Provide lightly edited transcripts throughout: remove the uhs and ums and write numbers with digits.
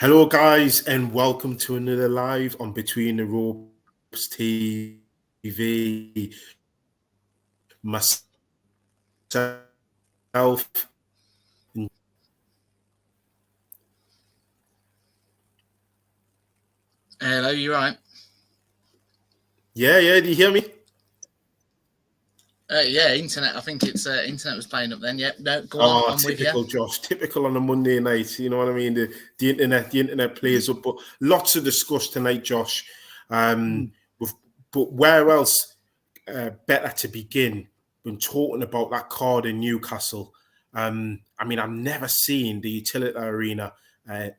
Hello, guys, and welcome to another live on Between the Ropes TV. Myself, and Hello, you right? yeah, do you hear me? Yeah, internet. I think it's internet was playing up then. Yep. No, go on. Oh, I'm with you. typical, Josh. Typical on a Monday night. You know what I mean? The internet plays up, but lots to discuss tonight, Josh. With, but where else better to begin when talking about that card in Newcastle? I mean, I've never seen the utility arena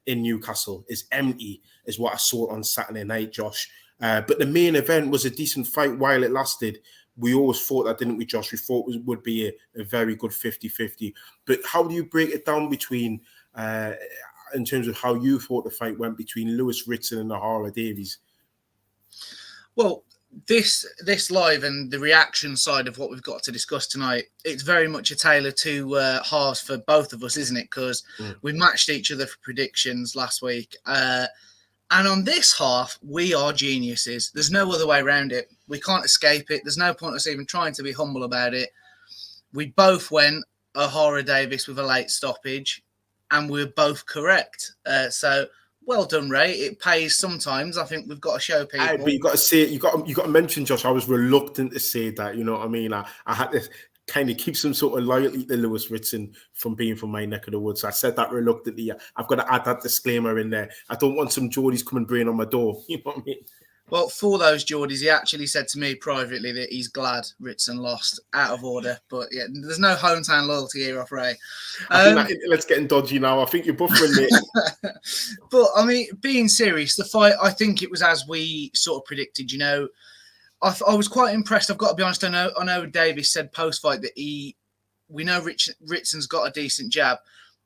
in Newcastle is empty, is what I saw on Saturday night, Josh. But the main event was a decent fight while it lasted. We always thought that, didn't we, Josh? We thought it would be a very good 50-50. But how do you break it down between, in terms of how you thought the fight went between Lewis Ritson and O'Hara Davies? Well, this live and the reaction side of what we've got to discuss tonight, it's very much a tale of two halves for both of us, isn't it? Because we matched each other for predictions last week. And on this half, we are geniuses. There's no other way around it. We can't escape it. There's no point us even trying to be humble about it. We both went O'Hara Davies with a late stoppage, and we were both correct. So well done, Ray. It pays sometimes. I think we've got to show people. But you got to say it. You got to mention, Josh. I was reluctant to say that. You know what I mean? I had to kind of keep some sort of loyalty to Lewis Ritson from being from my neck of the woods. So I said that reluctantly. I've got to add that disclaimer in there. I don't want some Geordies coming bringing on my door. You know what I mean? Well, for those Geordies, he actually said to me privately that he's glad Ritson lost out of order. But yeah, there's no hometown loyalty here off Ray. I think let's get dodgy now. I think you're buffering it. But I mean, being serious, the fight, I think it was as we sort of predicted. You know, I was quite impressed. I've got to be honest. I know Davies said post-fight that we know Ritson's got a decent jab,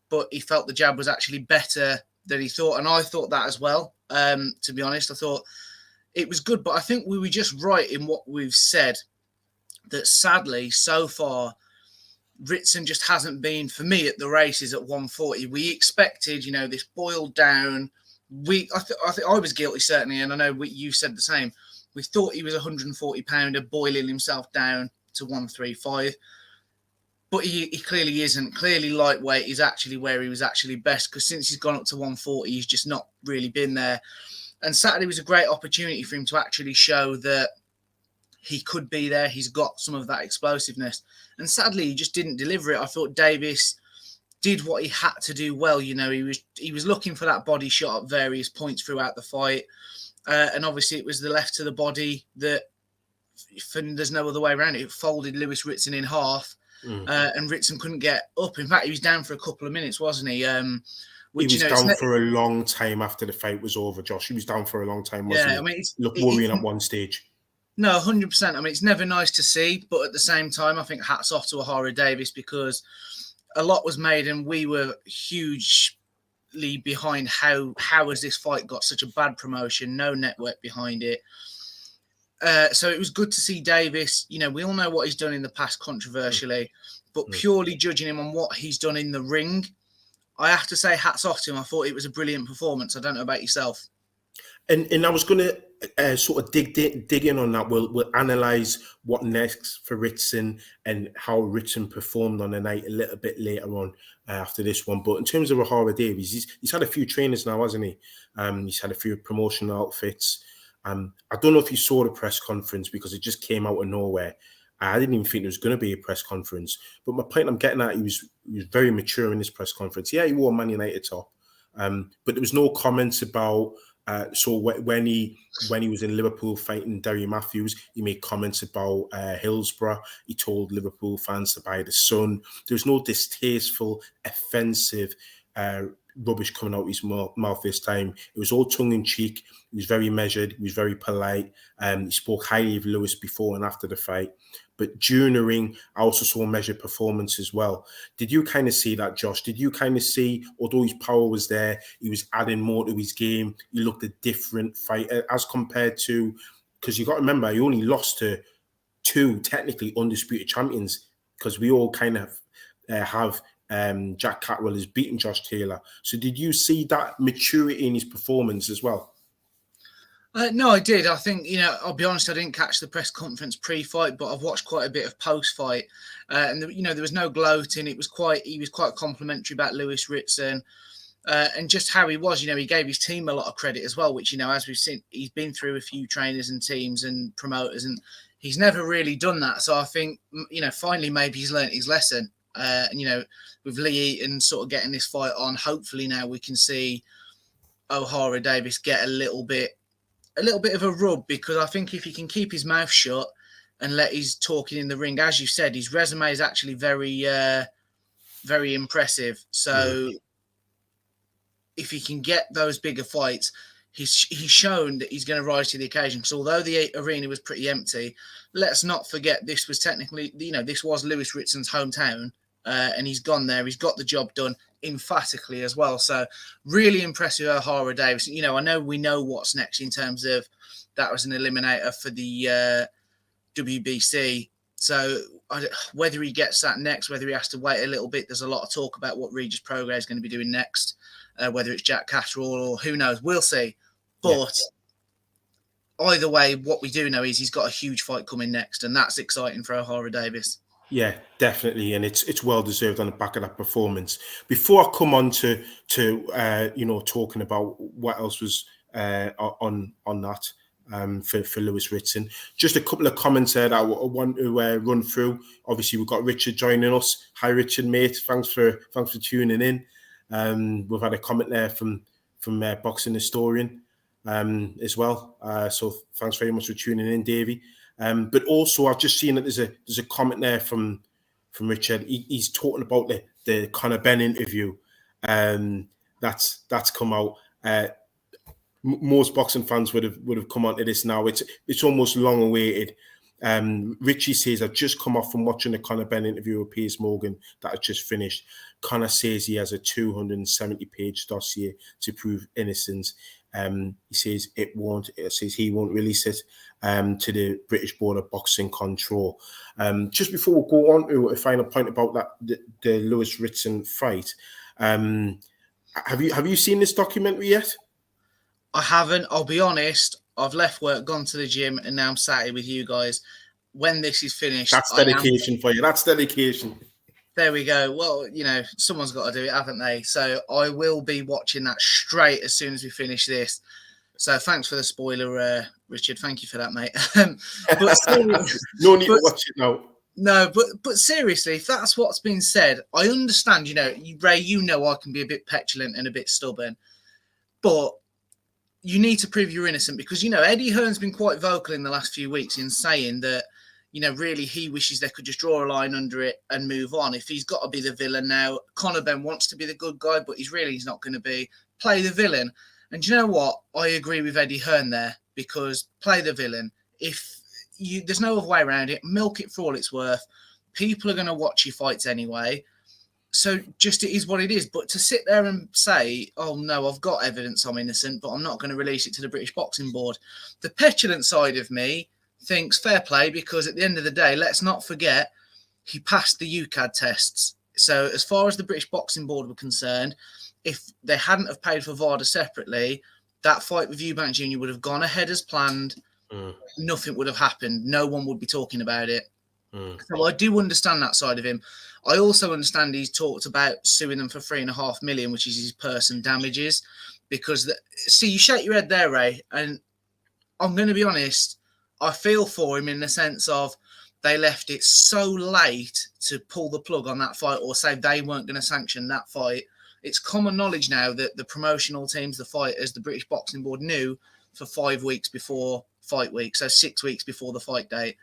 but he felt the jab was actually better than he thought. And I thought that as well. To be honest, I thought it was good, but I think we were just right in what we've said, that sadly, so far, Ritson just hasn't been, for me, at the races at 140. We expected, you know, this boiled down. I think I was guilty, certainly, and I know you said the same. We thought he was a 140-pounder, boiling himself down to 135. But he clearly isn't. Clearly, lightweight is actually where he was actually best, because since he's gone up to 140, he's just not really been there. And Saturday was a great opportunity for him to actually show that he could be there. He's got some of that explosiveness. And sadly, he just didn't deliver it. I thought Davies did what he had to do well. You know, he was looking for that body shot at various points throughout the fight. And obviously, it was the left to the body that, there's no other way around it, it folded Lewis Ritson in half. And Ritson couldn't get up. In fact, he was down for a couple of minutes, wasn't he? He was down for a long time after the fight was over, Josh. He was down for a long time, wasn't he? I mean, looked worrying at one stage. No, 100%. I mean, it's never nice to see, but at the same time, I think hats off to O'Hara Davies, because a lot was made and we were hugely behind how has this fight got such a bad promotion, no network behind it. So it was good to see Davies. You know, we all know what he's done in the past controversially, but purely judging him on what he's done in the ring, I have to say hats off to him. I thought it was a brilliant performance. I don't know about yourself. And I was going to sort of dig in on that. We'll analyse what next for Ritson and how Ritson performed on the night a little bit later on after this one. But in terms of O'Hara Davies, he's had a few trainers now, hasn't he? He's had a few promotional outfits. I don't know if you saw the press conference, because it just came out of nowhere. I didn't even think there was going to be a press conference. But my point I'm getting at, he was very mature in this press conference. Yeah, he wore a Man United top. But there was no comments about... So when he was in Liverpool fighting Derry Matthews, he made comments about Hillsborough. He told Liverpool fans to buy the Sun. There was no distasteful, offensive rubbish coming out of his mouth this time. It was all tongue-in-cheek. He was very measured. He was very polite. He spoke highly of Lewis before and after the fight. But during the ring, I also saw measured performance as well. Did you kind of see that, Josh? Did you kind of see, although his power was there, he was adding more to his game? He looked a different fighter as compared to, because you got to remember, he only lost to two technically undisputed champions, because we all kind of have Jack Catwell has beaten Josh Taylor. So did you see that maturity in his performance as well? No, I did. I think, I'll be honest, I didn't catch the press conference pre-fight, but I've watched quite a bit of post-fight. And, there was no gloating. He was quite complimentary about Lewis Ritson and just how he was. He gave his team a lot of credit as well, which, as we've seen, he's been through a few trainers and teams and promoters, and he's never really done that. So I think, finally maybe he's learnt his lesson. And, with Lee Eaton sort of getting this fight on, hopefully now we can see O'Hara Davies get a little bit of a rub, because I think if he can keep his mouth shut and let his talking in the ring, as you said, his resume is actually very, very impressive. So if he can get those bigger fights, he's shown that he's going to rise to the occasion. So although the arena was pretty empty, let's not forget this was technically, this was Lewis Ritson's hometown, and he's gone there. He's got the job done emphatically as well. So really impressive, O'Hara Davies. I know we know what's next in terms of that was an eliminator for the WBC. So whether he gets that next, whether he has to wait a little bit, there's a lot of talk about what Regis Prograis is going to be doing next, whether it's Jack Catterall or who knows, we'll see. But either way, what we do know is he's got a huge fight coming next, and that's exciting for O'Hara Davies. Yeah, definitely, and it's well deserved on the back of that performance. Before I come on to talking about what else was on that for Lewis Ritson, just a couple of comments there that I want to run through. Obviously, we've got Richard joining us. Hi, Richard, mate. Thanks for tuning in. We've had a comment there from Boxing Historian as well. So thanks very much for tuning in, Davey. But also, I've just seen that there's a comment there from Richard. He's talking about the Conor Benn interview that's come out. Most boxing fans would have come onto this now. It's almost long awaited. Richie says, I've just come off from watching the Conor Benn interview with Piers Morgan that I just finished. Conor says he has a 270-page dossier to prove innocence. He says he won't release it to the British Board of Boxing Control. Just before we go on to a final point about that the Lewis Ritson fight, have you seen this documentary yet? I haven't. I'll be honest. I've left work, gone to the gym, and now I'm sat here with you guys. When this is finished, that's dedication for you. That's dedication. There we go. Well, someone's got to do it, haven't they? So I will be watching that straight as soon as we finish this. So thanks for the spoiler, Richard. Thank you for that, mate. No need to watch it now. No, but seriously, if that's what's been said, I understand. Ray, I can be a bit petulant and a bit stubborn, but you need to prove you're innocent, because Eddie Hearn's been quite vocal in the last few weeks in saying that really he wishes they could just draw a line under it and move on. If he's got to be the villain now, Conor Benn wants to be the good guy, but he's not going to be. Play the villain. And you know what? I agree with Eddie Hearn there, because play the villain. There's no other way around it. Milk it for all it's worth. People are going to watch your fights anyway. So just it is what it is. But to sit there and say, oh, no, I've got evidence I'm innocent, but I'm not going to release it to the British Boxing Board. The petulant side of me thinks fair play, because at the end of the day, let's not forget, he passed the UCAD tests. So as far as the British Boxing Board were concerned, if they hadn't have paid for VADA separately, that fight with Eubank Jr. would have gone ahead as planned. Nothing would have happened. No one would be talking about it. So I do understand that side of him. I also understand he's talked about suing them for $3.5 million, which is his purse and damages. Because, you shake your head there, Ray, and I'm going to be honest, I feel for him in the sense of they left it so late to pull the plug on that fight, or say they weren't going to sanction that fight. It's common knowledge now that the promotional teams, the fighters, the British Boxing Board knew for 5 weeks before fight week, so 6 weeks before the fight date.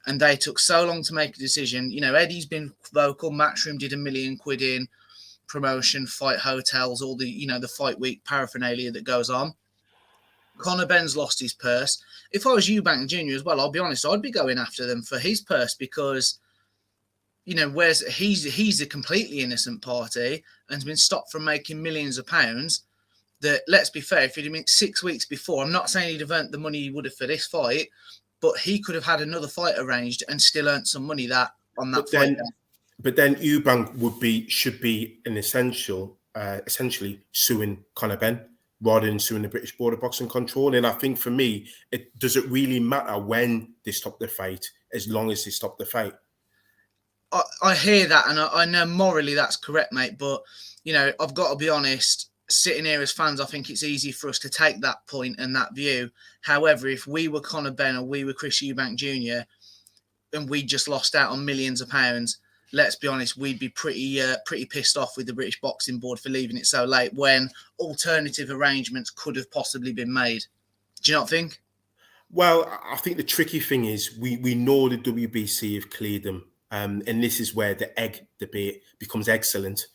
And they took so long to make a decision. Eddie's been vocal. Matchroom did £1 million in promotion, fight hotels, all the, the fight week paraphernalia that goes on. Conor Benn's lost his purse. If I was Eubank Jr. as well, I'll be honest, I'd be going after them for his purse, because, he's a completely innocent party and has been stopped from making millions of pounds. That, let's be fair, if he'd have been 6 weeks before, I'm not saying he'd have earned the money he would have for this fight, but he could have had another fight arranged and still earned some money on that fight. But then Eubank should be an essentially suing Conor Benn rather than suing the British Board of Boxing Control. And I think for me, does it really matter when they stop the fight, as long as they stop the fight? I hear that, and I know morally that's correct, mate. But I've got to be honest. Sitting here as fans, I think it's easy for us to take that point and that view. However, if we were Conor Benn or we were Chris Eubank Jr. and we just lost out on millions of pounds, let's be honest, we'd be pretty pissed off with the British Boxing Board for leaving it so late when alternative arrangements could have possibly been made. Do you not think? Well, I think the tricky thing is we know the WBC have cleared them. And this is where the egg debate becomes excellent.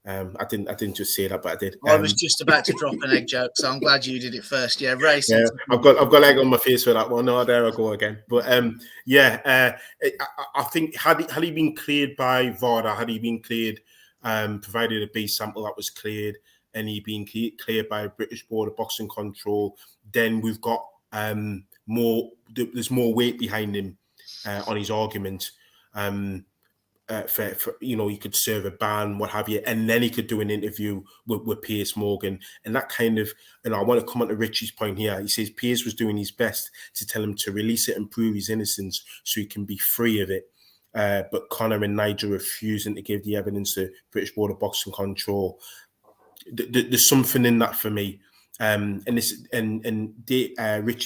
I didn't just say that, but I did. I was just about to drop an egg joke, so I'm glad you did it first. Yeah, racing. Yeah, I've got egg on my face for that one. No, there I go again. But I think had he been cleared by VADA, had he been cleared, provided a B sample that was cleared, and he been cleared by British Board of Boxing Control, then we've got more. There's more weight behind him on his argument. For he could serve a ban, what have you, and then he could do an interview with Piers Morgan, and that kind of. And I want to come on to Richie's point here. He says Piers was doing his best to tell him to release it and prove his innocence so he can be free of it. But Conor and Nigel refusing to give the evidence to British Board of Boxing Control. There's something in that for me. Richie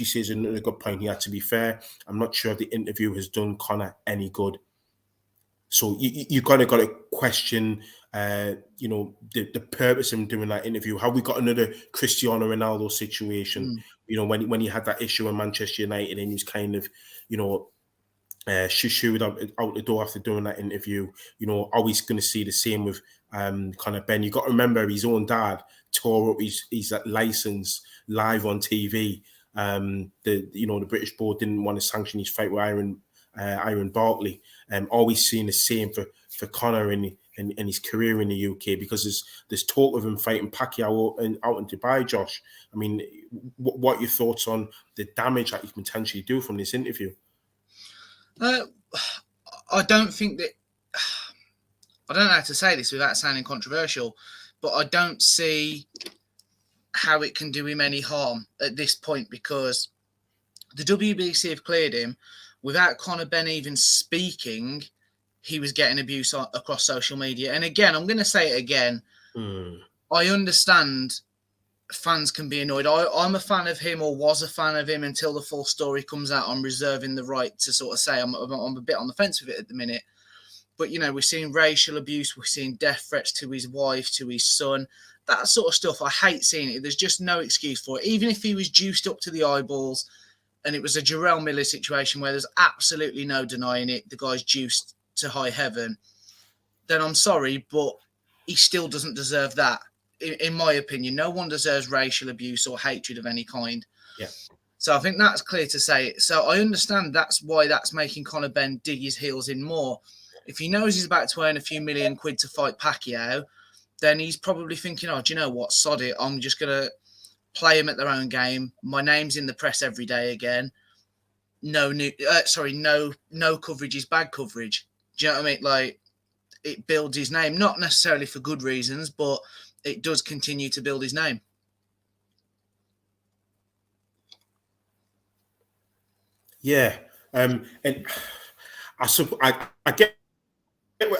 says another good point here. To be fair, I'm not sure if the interview has done Conor any good. So you kind of got to question, the purpose of doing that interview. Have we got another Cristiano Ronaldo situation? When he had that issue in Manchester United and he was kind of, shooed out the door after doing that interview. Are we going to see the same with Conor Benn? You got to remember his own dad tore up his license live on TV. The British board didn't want to sanction his fight with Iron Barkley. Always seeing the same for Conor and his career in the UK, because there's talk of him fighting Pacquiao out in Dubai. Josh, I mean, what are your thoughts on the damage that he can potentially do from this interview? I don't think that. I don't know how to say this without sounding controversial, but I don't see how it can do him any harm at this point, because the WBC have cleared him. Without Conor Benn even speaking, he was getting abuse across social media. And again, I'm going to say it again. I understand fans can be annoyed. I'm a fan of him, or was a fan of him, until the full story comes out. I'm reserving the right to sort of say I'm a bit on the fence with it at the minute. But, we're seeing racial abuse. We're seeing death threats to his wife, to his son. That sort of stuff, I hate seeing it. There's just no excuse for it. Even if he was juiced up to the eyeballs, and it was a Jarrell Miller situation where there's absolutely no denying it, the guy's juiced to high heaven, then I'm sorry, but he still doesn't deserve that. In my opinion, no one deserves racial abuse or hatred of any kind. Yeah. So I think that's clear to say. So I understand that's why that's making Conor Benn dig his heels in more. If he knows he's about to earn a few $1 million to fight Pacquiao, then he's probably thinking, do you know what? Sod it. I'm just going to play them at their own game. My name's in the press every day again. No coverage is bad coverage. Do you know what I mean? Like, it builds his name, not necessarily for good reasons, but it does continue to build his name. Yeah, and I get.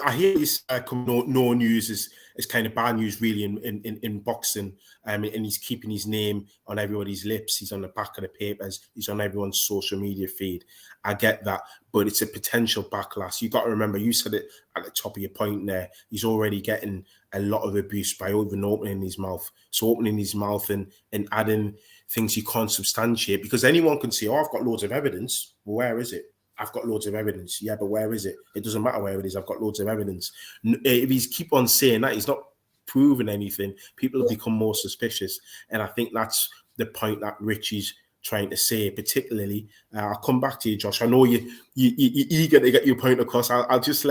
I hear this no news is kind of bad news, really, in boxing. And he's keeping his name on everybody's lips. He's on the back of the papers. He's on everyone's social media feed. I get that, but it's a potential backlash. You got to remember, you said it at the top of your point there. He's already getting a lot of abuse by even opening his mouth. So opening his mouth and adding things you can't substantiate, because anyone can say, I've got loads of evidence. Well, where is it? I've got loads of evidence. Yeah, but where is it? It doesn't matter where it is. I've got loads of evidence. If he's keep on saying that, he's not proving anything. People have become more suspicious. And I think that's the point that Richie's trying to say, particularly. I'll come back to you, Josh. I know you're eager to get your point across. I'll just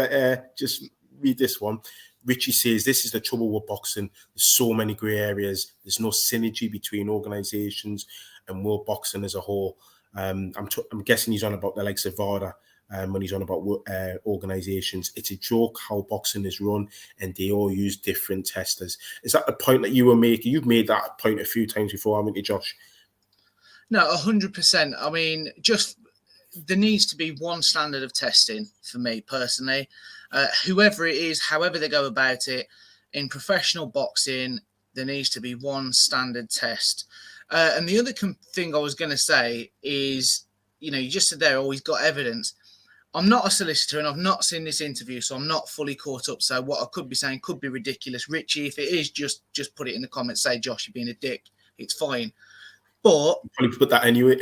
just read this one. Richie says, this is the trouble with boxing. There's so many grey areas. There's no synergy between organisations and world boxing as a whole. I'm guessing he's on about the likes of VADA when he's on about organisations. It's a joke how boxing is run, and they all use different testers. Is that the point that you were making? You've made that point a few times before, haven't you, Josh? No, 100%. I mean, just there needs to be one standard of testing for me personally. Whoever it is, however they go about it, in professional boxing, there needs to be one standard test. And the other thing I was going to say is, you just said there, he's got evidence. I'm not a solicitor and I've not seen this interview, so I'm not fully caught up. So what I could be saying could be ridiculous. Richie, if it is, just put it in the comments. Say, Josh, you're being a dick. It's fine. But probably put that anyway.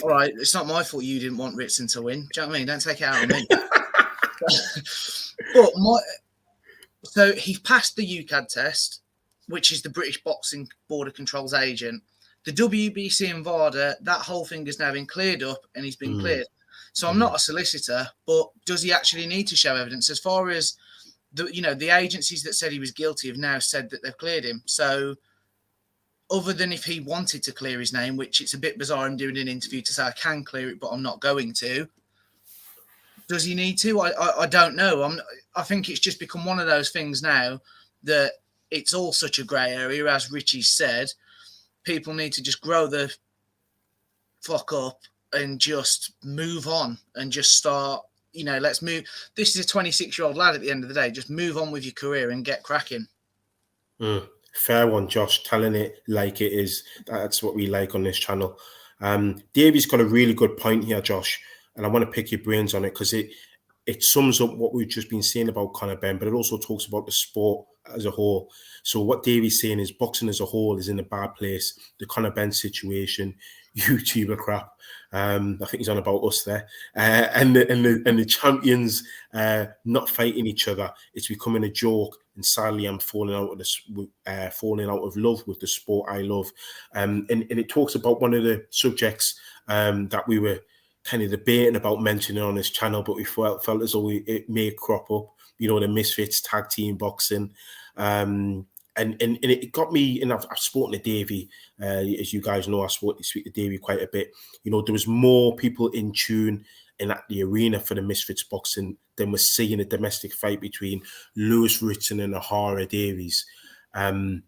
All right, it's not my fault you didn't want Ritson to win. Do you know what I mean? Don't take it out on me. So he passed the UCAD test, which is the British Boxing Border Controls agent. The WBC and VADA, that whole thing has now been cleared up and he's been cleared. So I'm not a solicitor, but does he actually need to show evidence? As far as the agencies that said he was guilty have now said that they've cleared him. So other than if he wanted to clear his name, which it's a bit bizarre him doing an interview to say I can clear it, but I'm not going to. Does he need to? I don't know. I think it's just become one of those things now that it's all such a grey area, as Richie said. People need to just grow the fuck up and just move on and just start, let's move. This is a 26-year-old lad at the end of the day. Just move on with your career and get cracking. Fair one, Josh, telling it like it is. That's what we like on this channel. Davey's got a really good point here, Josh, and I want to pick your brains on it because it sums up what we've just been saying about Conor Benn, but it also talks about the sport as a whole. So what Davey's saying is boxing as a whole is in a bad place. The Conor Benn situation, YouTuber crap. I think he's on about us there, and the champions not fighting each other. It's becoming a joke, and sadly, I'm falling out of love with the sport I love. And it talks about one of the subjects that we were kind of debating about mentioning on this channel, but we felt as though it may crop up. The Misfits tag team boxing. And it got me, and I've spoken to Davey, as you guys know, I speak to Davey quite a bit. There was more people in tune and at the arena for the Misfits boxing than we're seeing a domestic fight between Lewis Ritson and O'Hara Davies. And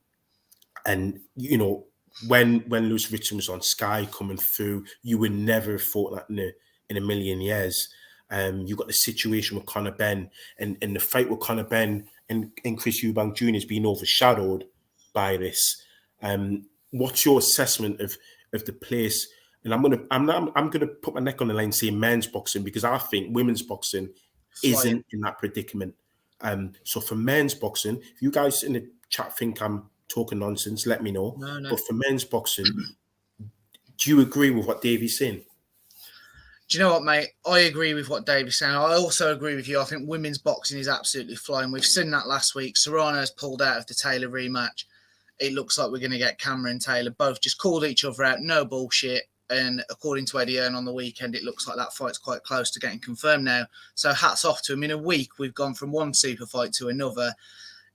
when Lewis Ritson was on Sky coming through, you would never have thought that in a million years. You got the situation with Conor Benn, and the fight with Conor Benn and Chris Eubank Jr. has been overshadowed by this. What's your assessment of the place? And I'm gonna put my neck on the line saying men's boxing, because I think women's boxing isn't in that predicament. So for men's boxing, if you guys in the chat think I'm talking nonsense, let me know. No. But for men's boxing, do you agree with what Davey's saying? Do you know what, mate? I agree with what Davey's saying. I also agree with you. I think women's boxing is absolutely flying. We've seen that last week. Serrano's pulled out of the Taylor rematch. It looks like we're going to get Cameron and Taylor both just called each other out. No bullshit. And according to Eddie Earn on the weekend, it looks like that fight's quite close to getting confirmed now. So hats off to him. In a week, we've gone from one super fight to another.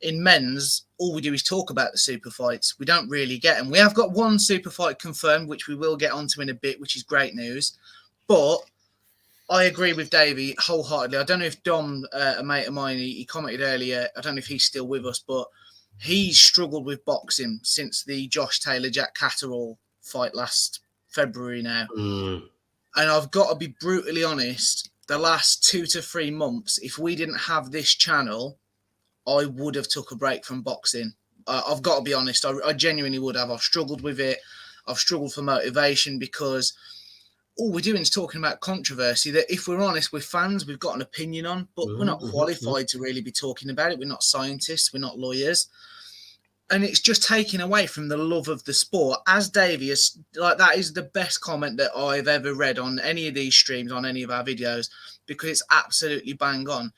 In men's, all we do is talk about the super fights. We don't really get them. We have got one super fight confirmed, which we will get onto in a bit, which is great news. But I agree with Davey wholeheartedly. I don't know if Dom, a mate of mine, he commented earlier, I don't know if he's still with us, but he's struggled with boxing since the Josh Taylor-Jack Catterall fight last February now. And I've got to be brutally honest, the last 2 to 3 months, if we didn't have this channel, I would have took a break from boxing. I've got to be honest. I genuinely would have. I've struggled with it. I've struggled for motivation because all we're doing is talking about controversy that, if we're honest with fans, we've got an opinion on, but we're not qualified to really be talking about it. We're not scientists. We're not lawyers. And it's just taking away from the love of the sport. As Davey is, that is the best comment that I've ever read on any of these streams, on any of our videos, because it's absolutely bang on.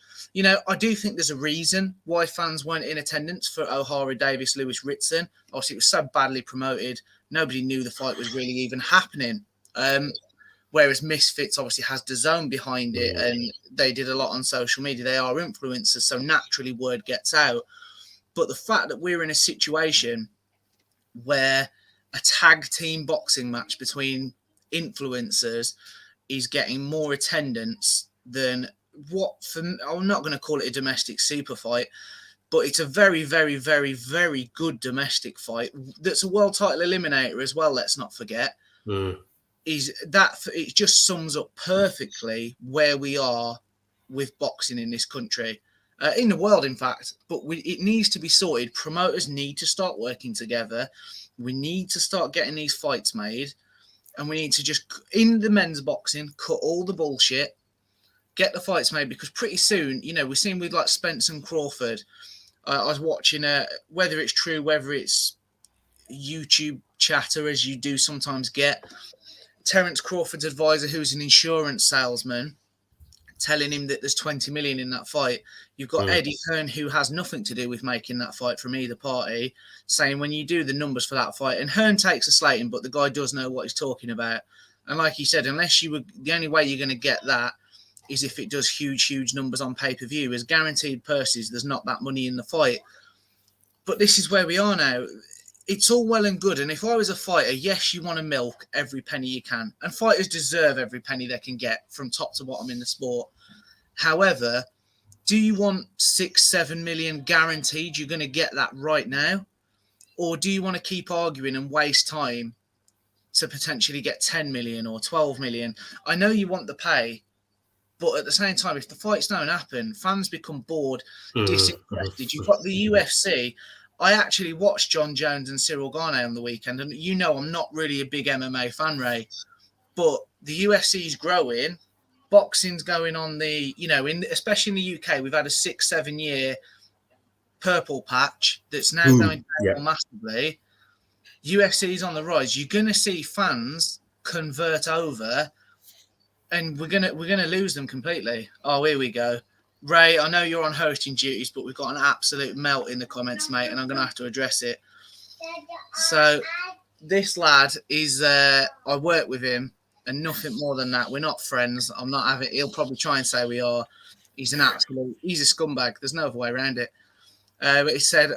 I do think there's a reason why fans weren't in attendance for O'Hara Davies, Lewis Ritson. Obviously, it was so badly promoted. Nobody knew the fight was really even happening. Whereas Misfits obviously has DAZN behind it, and they did a lot on social media. They are influencers, so naturally word gets out. But the fact that we're in a situation where a tag team boxing match between influencers is getting more attendance than I'm not going to call it a domestic super fight, but it's a very, very, very, very good domestic fight. That's a world title eliminator as well. Let's not forget. Is that it just sums up perfectly where we are with boxing in this country, in the world, in fact. But it needs to be sorted. Promoters need to start working together. We need to start getting these fights made, and we need to just, in the men's boxing, cut all the bullshit, get the fights made, because pretty soon, we're seeing with like Spence and Crawford. I was watching, whether it's true, whether it's YouTube chatter, as you do sometimes get, Terence Crawford's advisor, who's an insurance salesman, telling him that there's 20 million in that fight. You've got Eddie Hearn, who has nothing to do with making that fight from either party, saying when you do the numbers for that fight, and Hearn takes a slating, but the guy does know what he's talking about. And like he said, the only way you're going to get that is if it does huge, huge numbers on pay-per-view. As guaranteed purses, there's not that money in the fight. But this is where we are now. It's all well and good. And if I was a fighter, yes, you want to milk every penny you can. And fighters deserve every penny they can get from top to bottom in the sport. However, do you want 6-7 million guaranteed you're going to get that right now? Or do you want to keep arguing and waste time to potentially get 10 million or 12 million? I know you want the pay, but at the same time, if the fights don't happen, fans become bored, disinterested. You've got the UFC. I actually watched John Jones and Cyril Gane on the weekend, and I'm not really a big MMA fan, Ray, but the UFC is growing. Boxing's going on especially in the UK, we've had a 6-7 year purple patch that's now going down massively. UFC is on the rise. You're going to see fans convert over, and we're gonna lose them completely. Oh, here we go. Ray, I know you're on hosting duties, but we've got an absolute melt in the comments, mate, and I'm going to have to address it. So this lad is, I work with him, and nothing more than that. We're not friends. He'll probably try and say we are. He's a scumbag. There's no other way around it. But he said,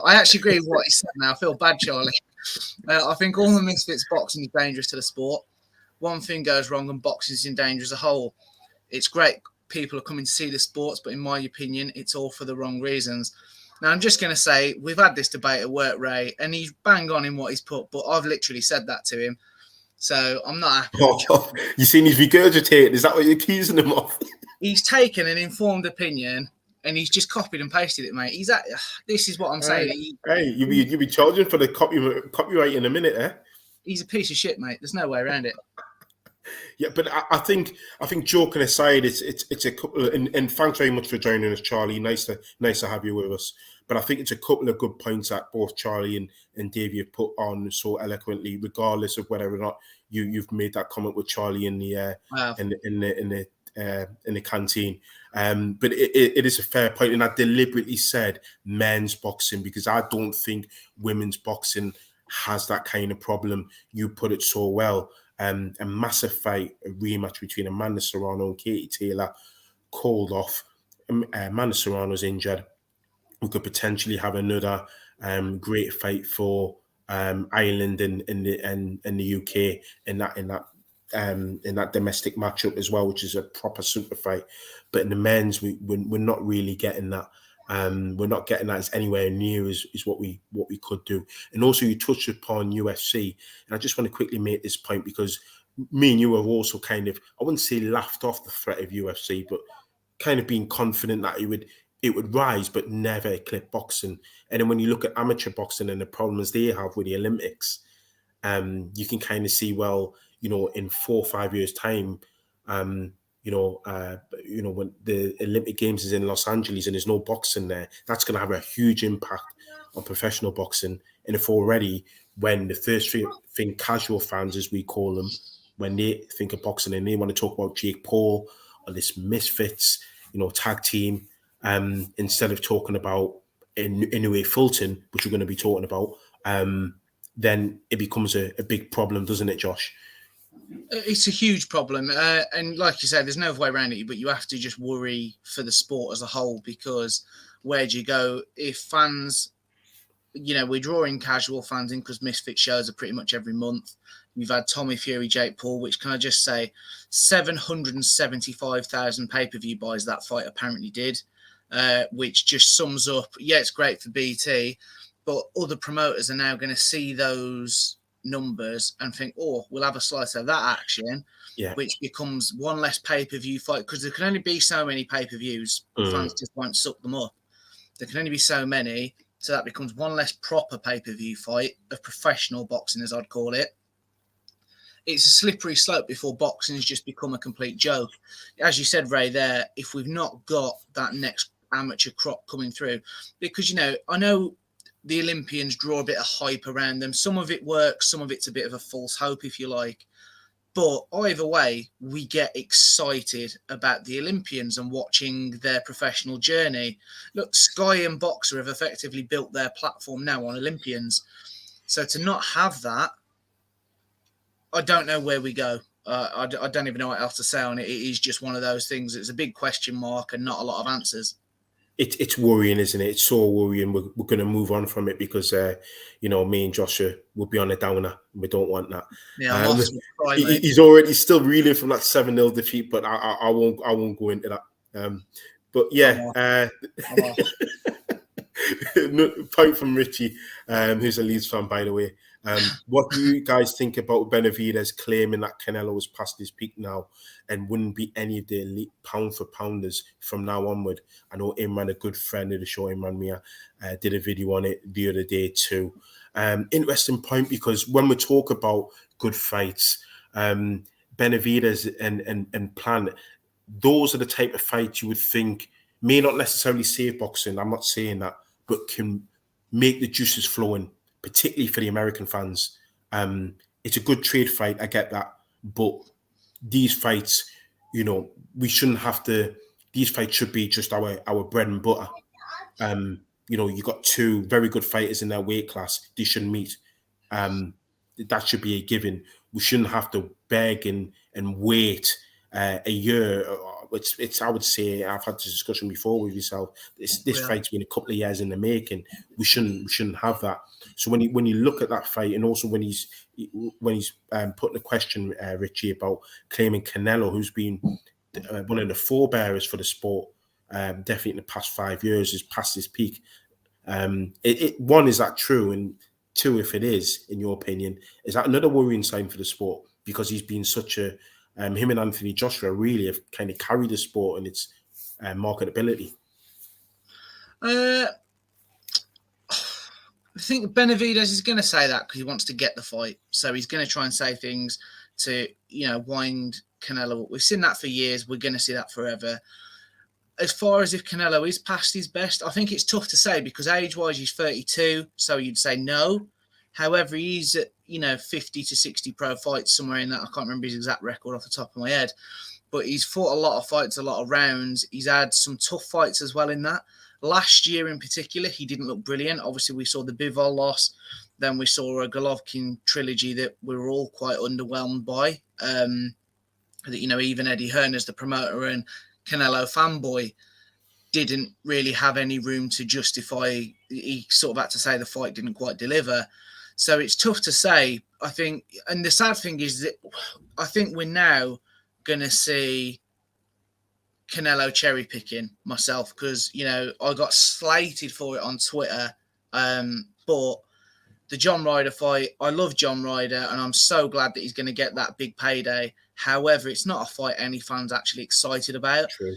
I actually agree with what he said now. I feel bad, Charlie. I think all the misfits boxing is dangerous to the sport. One thing goes wrong and boxing is in danger as a whole. It's great people are coming to see the sports, but in my opinion, it's all for the wrong reasons. Now, I'm just going to say, we've had this debate at work, Ray, and he's bang on in what he's put, but I've literally said that to him. So I'm not happy. You seen he's regurgitating? Is that what you're accusing him of? He's taken an informed opinion and he's just copied and pasted it, mate. This is what I'm saying. You'll be charging for the copyright in a minute, eh? He's a piece of shit, mate. There's no way around it. Yeah, but I think joking aside, it's a couple of, and thanks very much for joining us, Charlie. Nice to have you with us. But I think it's a couple of good points that both Charlie and Dave have put on so eloquently, regardless of whether or not you've made that comment with Charlie in the canteen. But it is a fair point, and I deliberately said men's boxing because I don't think women's boxing has that kind of problem. You put it so well. A massive fight, a rematch between Amanda Serrano and Katie Taylor called off. Amanda Serrano's injured. We could potentially have another great fight for Ireland and the UK in that domestic matchup as well, which is a proper super fight. But in the men's, we're not really getting that. We're not getting that as anywhere near as what we could do. And also, you touched upon UFC, and I just want to quickly make this point because me and you have also kind of, I wouldn't say laughed off the threat of UFC, but kind of being confident that it would rise, but never eclipse boxing. And then when you look at amateur boxing and the problems they have with the Olympics, you can kind of see, well, in 4 or 5 years' time, when the Olympic Games is in Los Angeles and there's no boxing there, that's going to have a huge impact on professional boxing. And if already, when the first thing casual fans, as we call them, when they think of boxing and they want to talk about Jake Paul or this misfits, tag team, instead of talking about Inoue Fulton, which we're going to be talking about, then it becomes a big problem, doesn't it, Josh? It's a huge problem. And like you said, there's no way around it, but you have to just worry for the sport as a whole, because where do you go if fans we're drawing casual fans in because Misfit shows are pretty much every month. We've had Tommy Fury, Jake Paul, which can I just say, 775,000 pay-per-view buys that fight apparently did, which just sums up, it's great for BT, but other promoters are now going to see those numbers and think, we'll have a slice of that action, which becomes one less pay-per-view fight, because there can only be so many pay-per-views. Fans just won't suck them up. There can only be so many, so that becomes one less proper pay-per-view fight of professional boxing, as I'd call it. It's a slippery slope before boxing has just become a complete joke. As you said, Ray, there, if we've not got that next amateur crop coming through, because, I know the Olympians draw a bit of hype around them. Some of it works, some of it's a bit of a false hope, if you like. But either way, we get excited about the Olympians and watching their professional journey. Look, Sky and Boxer have effectively built their platform now on Olympians. So to not have that, I don't know where we go. I don't even know what else to say on it. It is just one of those things. It's a big question mark and not a lot of answers. It's worrying, isn't it? It's so worrying. We're going to move on from it because, me and Joshua will be on a downer. We don't want that. Yeah, he's still reeling from that 7-0 defeat, but I won't go into that. But yeah, point from Richie, who's a Leeds fan, by the way. What do you guys think about Benavidez claiming that Canelo has passed his peak now and wouldn't be any of the elite pound for pounders from now onward? I know Imran, a good friend of the show, Imran Mia, did a video on it the other day too. Interesting point, because when we talk about good fights, Benavidez and Plant, those are the type of fights you would think may not necessarily save boxing. I'm not saying that, but can make the juices flowing, particularly for the American fans. It's a good trade fight, I get that. But these fights, we shouldn't have to, these fights should be just our bread and butter. You got two very good fighters in their weight class. They should meet. That should be a given. We shouldn't have to beg and wait a year. It's I would say, I've had this discussion before with yourself. This fight's been a couple of years in the making. We shouldn't have that. So when you look at that fight, and also when he's putting a question, Richie, about claiming Canelo, who's been one of the forebearers for the sport, definitely in the past 5 years, has passed his peak. One, is that true? And two, if it is, in your opinion, is that another worrying sign for the sport? Because he's been such a him and Anthony Joshua really have kind of carried the sport and its marketability. I think Benavidez is going to say that because he wants to get the fight. So he's going to try and say things to, wind Canelo up. We've seen that for years. We're going to see that forever. As far as if Canelo is past his best, I think it's tough to say because age-wise, he's 32. So you'd say no. However, he's at, 50 to 60 pro fights, somewhere in that. I can't remember his exact record off the top of my head. But he's fought a lot of fights, a lot of rounds. He's had some tough fights as well in that. Last year in particular, he didn't look brilliant. Obviously, we saw the Bivol loss. Then we saw a Golovkin trilogy that we were all quite underwhelmed by. Even Eddie Hearn as the promoter and Canelo fanboy didn't really have any room to justify. He sort of had to say the fight didn't quite deliver. So it's tough to say, I think. And the sad thing is that I think we're now going to see Canelo cherry picking myself because, I got slated for it on Twitter. But the John Ryder fight, I love John Ryder and I'm so glad that he's going to get that big payday. However, it's not a fight any fans actually excited about. True.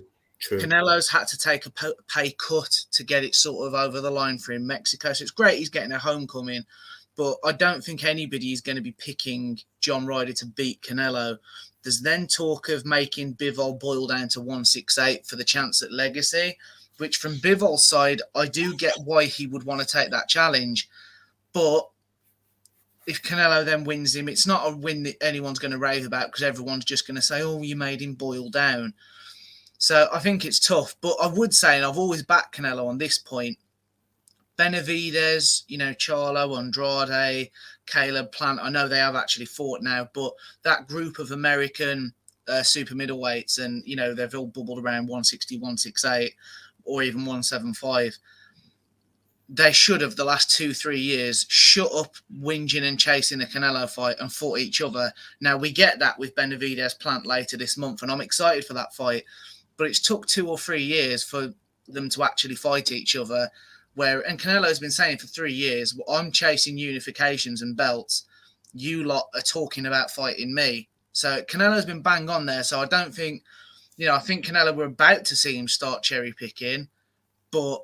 Canelo's had to take a pay cut to get it sort of over the line for him, Mexico. So it's great he's getting a homecoming. But I don't think anybody is going to be picking John Ryder to beat Canelo. There's then talk of making Bivol boil down to 168 for the chance at legacy, which from Bivol's side, I do get why he would want to take that challenge. But if Canelo then wins him, it's not a win that anyone's going to rave about because everyone's just going to say, oh, you made him boil down. So I think it's tough. But I would say, and I've always backed Canelo on this point, Benavidez, Charlo, Andrade, Caleb Plant. I know they have actually fought now, but that group of American super middleweights and, they've all bubbled around 160, 168 or even 175. they should have the last 2-3 years shut up whinging and chasing the Canelo fight and fought each other. Now we get that with Benavidez Plant later this month, and I'm excited for that fight. But it's took 2 or 3 years for them to actually fight each other. And Canelo's been saying for 3 years, well, I'm chasing unifications and belts. You lot are talking about fighting me. So Canelo's been bang on there. So I don't think, I think Canelo, we're about to see him start cherry picking, but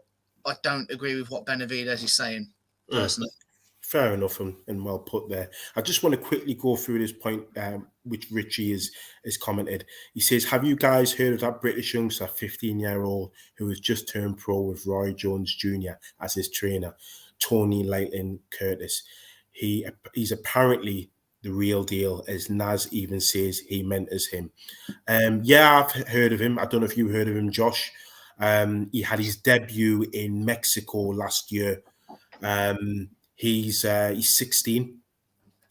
I don't agree with what Benavidez is saying, personally. Fair enough and well put there. I just want to quickly go through this point, which Richie has commented. He says, have you guys heard of that British youngster, 15-year-old, who has just turned pro with Roy Jones Jr. as his trainer, Tony Lightning Curtis? He's apparently the real deal, as Naz even says he mentors him. Yeah, I've heard of him. I don't know if you heard of him, Josh. He had his debut in Mexico last year. He's 16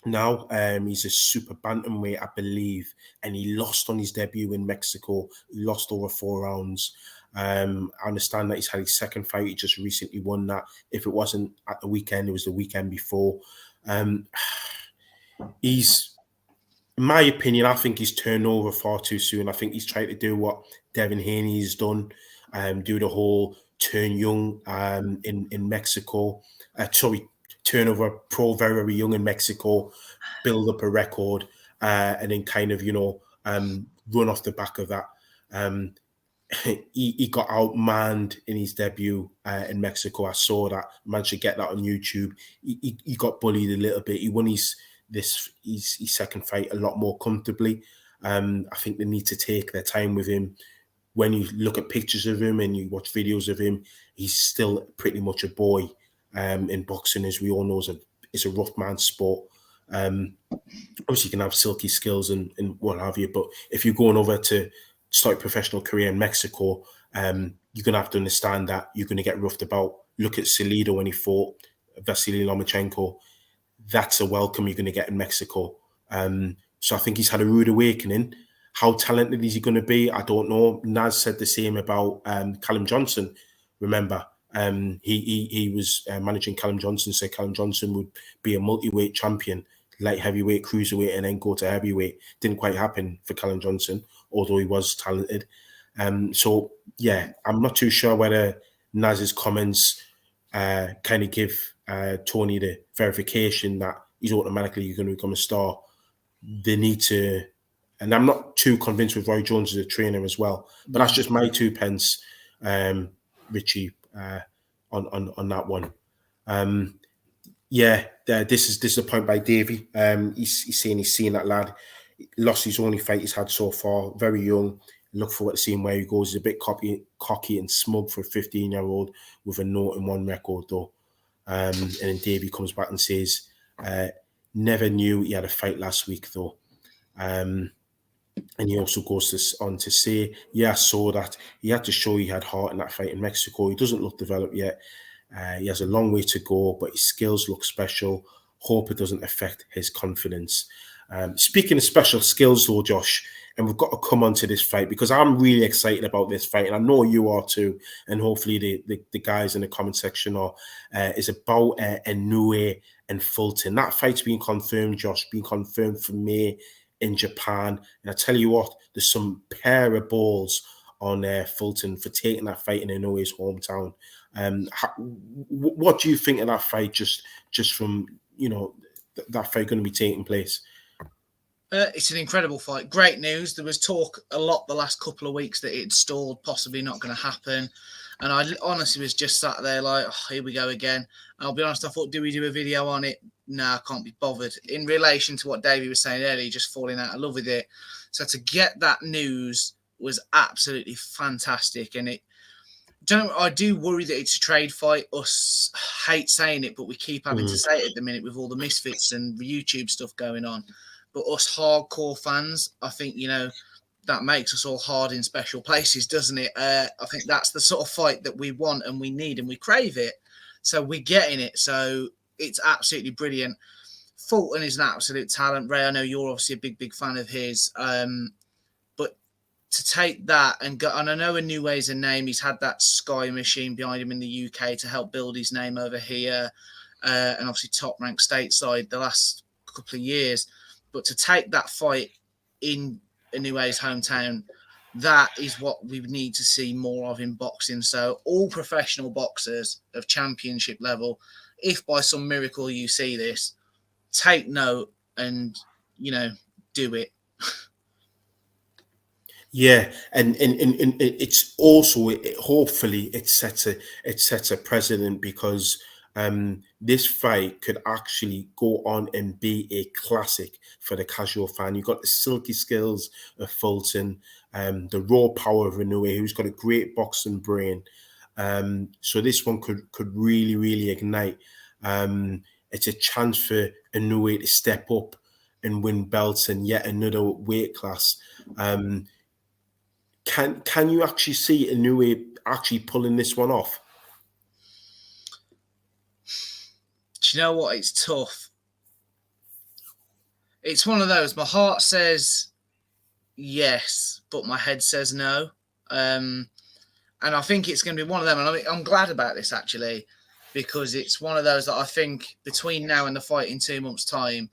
now. He's a super bantamweight, I believe, and he lost on his debut in Mexico. He lost over 4 rounds. I understand that he's had his second fight. He just recently won that. If it wasn't at the weekend, it was the weekend before. He's, in my opinion, I think he's turned over far too soon. I think he's trying to do what Devin Haney has done, do the whole turn young in Mexico. Turn over pro very, very young in Mexico, build up a record, and then kind of, run off the back of that. He got outmanned in his debut in Mexico. I saw that. Managed to get that on YouTube. He got bullied a little bit. He won his second fight a lot more comfortably. I think they need to take their time with him. When you look at pictures of him and you watch videos of him, he's still pretty much a boy. In boxing, as we all know, it's a rough man's sport. Obviously, you can have silky skills and what have you, but if you're going over to start a professional career in Mexico, you're going to have to understand that you're going to get roughed about. Look at Salido when he fought Vasily Lomachenko. That's a welcome you're going to get in Mexico. So I think he's had a rude awakening. How talented is he going to be? I don't know. Naz said the same about Callum Johnson. Remember, he was managing Callum Johnson, said Callum Johnson would be a multi-weight champion, light heavyweight, cruiserweight, and then go to heavyweight. Didn't quite happen for Callum Johnson, although he was talented. So, yeah, I'm not too sure whether Naz's comments kind of give Tony the verification that he's automatically going to become a star. They need to, and I'm not too convinced with Roy Jones as a trainer as well, but that's just my 2 pence, Richie, on that one. This is a point by Davey. He's saying he's seen that lad. Lost his only fight he's had so far. Very young. Look forward to seeing where he goes. He's a bit cocky and smug for a 15-year-old with a 0-1 record, though. And then Davey comes back and says, never knew he had a fight last week, though. And he also goes on to say, yeah, I saw that. He had to show he had heart in that fight in Mexico. He doesn't look developed yet. He has a long way to go, but his skills look special. Hope it doesn't affect his confidence. Speaking of special skills, though, Josh, and we've got to come on to this fight because I'm really excited about this fight, and I know you are too, and hopefully the guys in the comment section are, is about Inoue and Fulton. That fight's been confirmed, Josh, been confirmed for May in Japan. And I tell you what, there's some pair of balls on Fulton for taking that fight in Inoue's hometown. What do you think of that fight just from, that fight going to be taking place? It's an incredible fight. Great news. There was talk a lot the last couple of weeks that it stalled, possibly not going to happen. And I honestly was just sat there like, oh, here we go again. And I'll be honest, I thought, do we do a video on it? No, I can't be bothered. In relation to what Davey was saying earlier, just falling out of love with it. So to get that news was absolutely fantastic. And I do worry that it's a trade fight. Us hate saying it, but we keep having to say it at the minute with all the misfits and the YouTube stuff going on. But us hardcore fans, I think, that makes us all hard in special places, doesn't it? I think that's the sort of fight that we want and we need and we crave it. So we're getting it. So it's absolutely brilliant. Fulton is an absolute talent. Ray, I know you're obviously a big fan of his. But to take that and go, and I know Inoue is a name. He's had that Sky machine behind him in the UK to help build his name over here, and obviously top ranked stateside the last couple of years. But to take that fight in Inoue's hometown, that is what we need to see more of in boxing. So all professional boxers of championship level, if by some miracle you see this, take note and, do it. Yeah, and it's also hopefully it sets a precedent, because this fight could actually go on and be a classic for the casual fan. You've got the silky skills of Fulton, the raw power of Inoue, who's got a great boxing brain. So this one could really, really ignite. It's a chance for Inoue to step up and win belts in yet another weight class. Can you actually see Inoue actually pulling this one off? Do you know what? It's tough. It's one of those. My heart says yes, but my head says no. And I think it's going to be one of them. And I'm glad about this, actually, because it's one of those that I think between now and the fight in 2 months' time,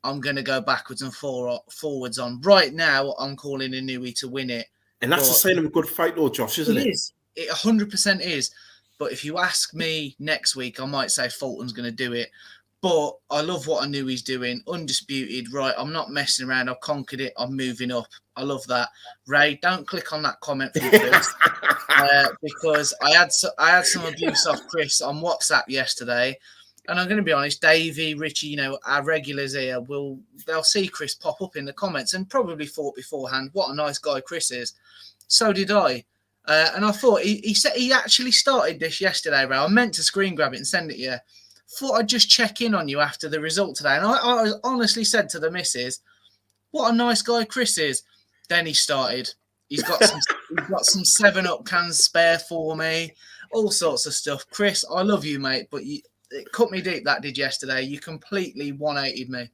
I'm going to go backwards and forwards on. Right now, I'm calling Inoue to win it. And that's a sign of a good fight, though, Josh, isn't it? It is. It 100% is. But if you ask me next week, I might say Fulton's going to do it. But I love what Inoue's doing. Undisputed, right? I'm not messing around. I've conquered it. I'm moving up. I love that. Ray, don't click on that comment from Chris, because I had some abuse off Chris on WhatsApp yesterday. And I'm going to be honest, Davey, Richie, our regulars here, they'll see Chris pop up in the comments and probably thought beforehand, what a nice guy Chris is. So did I. And I thought he said he actually started this yesterday, Ray. I meant to screen grab it and send it to you. Thought I'd just check in on you after the result today. And I honestly said to the missus, what a nice guy Chris is. Then he started. He's got some 7-Up cans spare for me, all sorts of stuff. Chris, I love you, mate, but it cut me deep, that did yesterday. You completely 180'd me.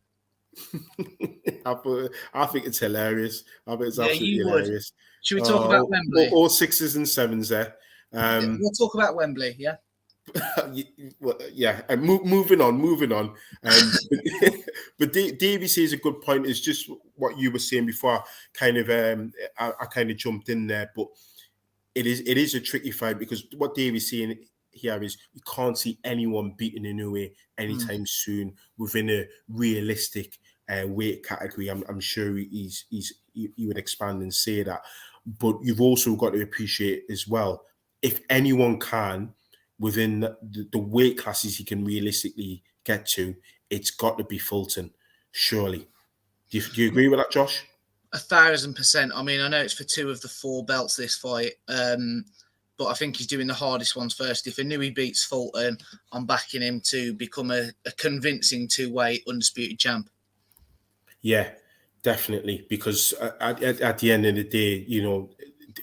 I think it's hilarious. I think it's absolutely hilarious. Should we talk about Wembley? All 6s and 7s there. We'll talk about Wembley, yeah? Yeah, and moving on. But Davies is a good point. It's just what you were saying before. I kind of jumped in there, but it is a tricky fight, because what Davies saying here is you can't see anyone beating Inoue anytime soon within a realistic weight category. I'm sure he would expand and say that, but you've also got to appreciate as well, if anyone can within the weight classes he can realistically get to, it's got to be Fulton, surely. Do you agree with that, Josh? 1,000%. I mean, I know it's for 2 of the 4 belts this fight, but I think he's doing the hardest ones first. If Inoue beats Fulton, I'm backing him to become a convincing 2-weight undisputed champ. Yeah, definitely, because at the end of the day,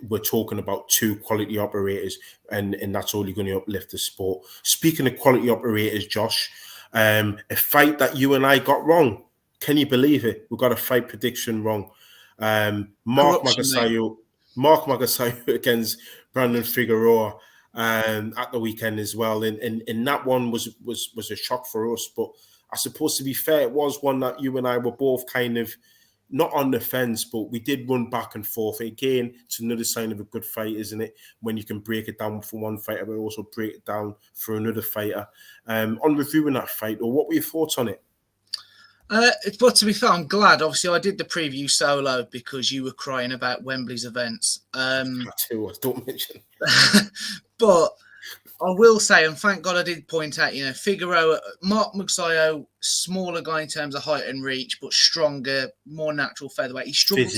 we're talking about 2 quality operators, and that's only going to uplift the sport. Speaking of quality operators, Josh, a fight that you and I got wrong. Can you believe it? We got a fight prediction wrong. Mark Magsayo against Brandon Figueroa at the weekend as well, and that one was a shock for us. But I suppose, to be fair, it was one that you and I were both kind of not on the fence, but we did run back and forth. Again, it's another sign of a good fight, isn't it? When you can break it down for one fighter, but also break it down for another fighter. On reviewing that fight, or what were your thoughts on it? But to be fair, I'm glad. Obviously, I did the preview solo because you were crying about Wembley's events. Don't mention. But I will say, and thank God I did point out, Figueroa, Mark Magsayo, smaller guy in terms of height and reach, but stronger, more natural featherweight. He struggled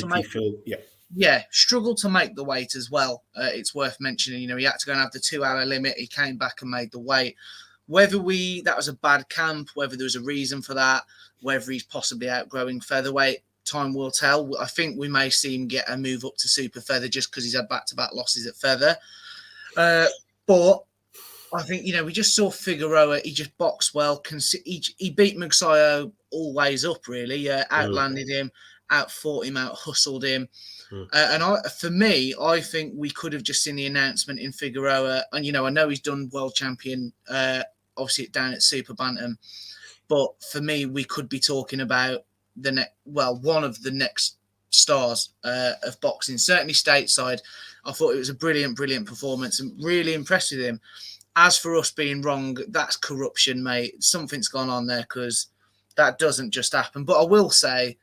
struggled to make the weight as well. It's worth mentioning. He had to go and have the 2-hour limit. He came back and made the weight. Whether that was a bad camp, whether there was a reason for that, whether he's possibly outgrowing featherweight, time will tell. I think we may see him get a move up to super feather just because he's had back-to-back losses at feather. But I think, we just saw Figueroa. He just boxed well. He beat Magsayo all ways up, really. Outlanded him. out fought him, out hustled him. For me, I think we could have just seen the announcement in Figueroa. And, I know he's done world champion, obviously down at Super Bantam. But for me, we could be talking about one of the next stars of boxing, certainly stateside. I thought it was a brilliant, brilliant performance and really impressed with him. As for us being wrong, that's corruption, mate. Something's gone on there because that doesn't just happen. But I will say,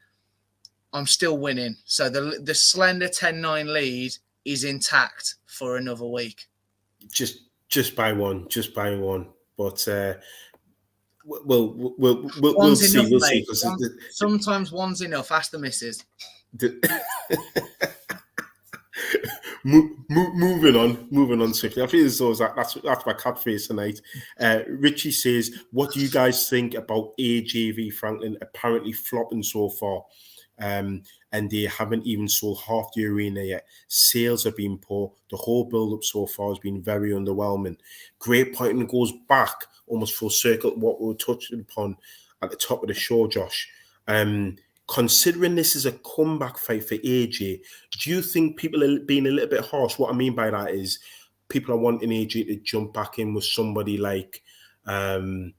I'm still winning. So the slender 10-9 lead is intact for another week. Just by one. But we'll see. We'll see. Sometimes one's enough. Ask the missus. Moving on swiftly. I feel as though that's my cat face tonight. Richie says, "What do you guys think about AJ v Franklin apparently flopping so far? And they haven't even sold half the arena yet. Sales have been poor. The whole build-up so far has been very underwhelming." Great point, and goes back almost full circle what we were touching upon at the top of the show, Josh. Considering this is a comeback fight for AJ, do you think people are being a little bit harsh? What I mean by that is people are wanting AJ to jump back in with somebody like, not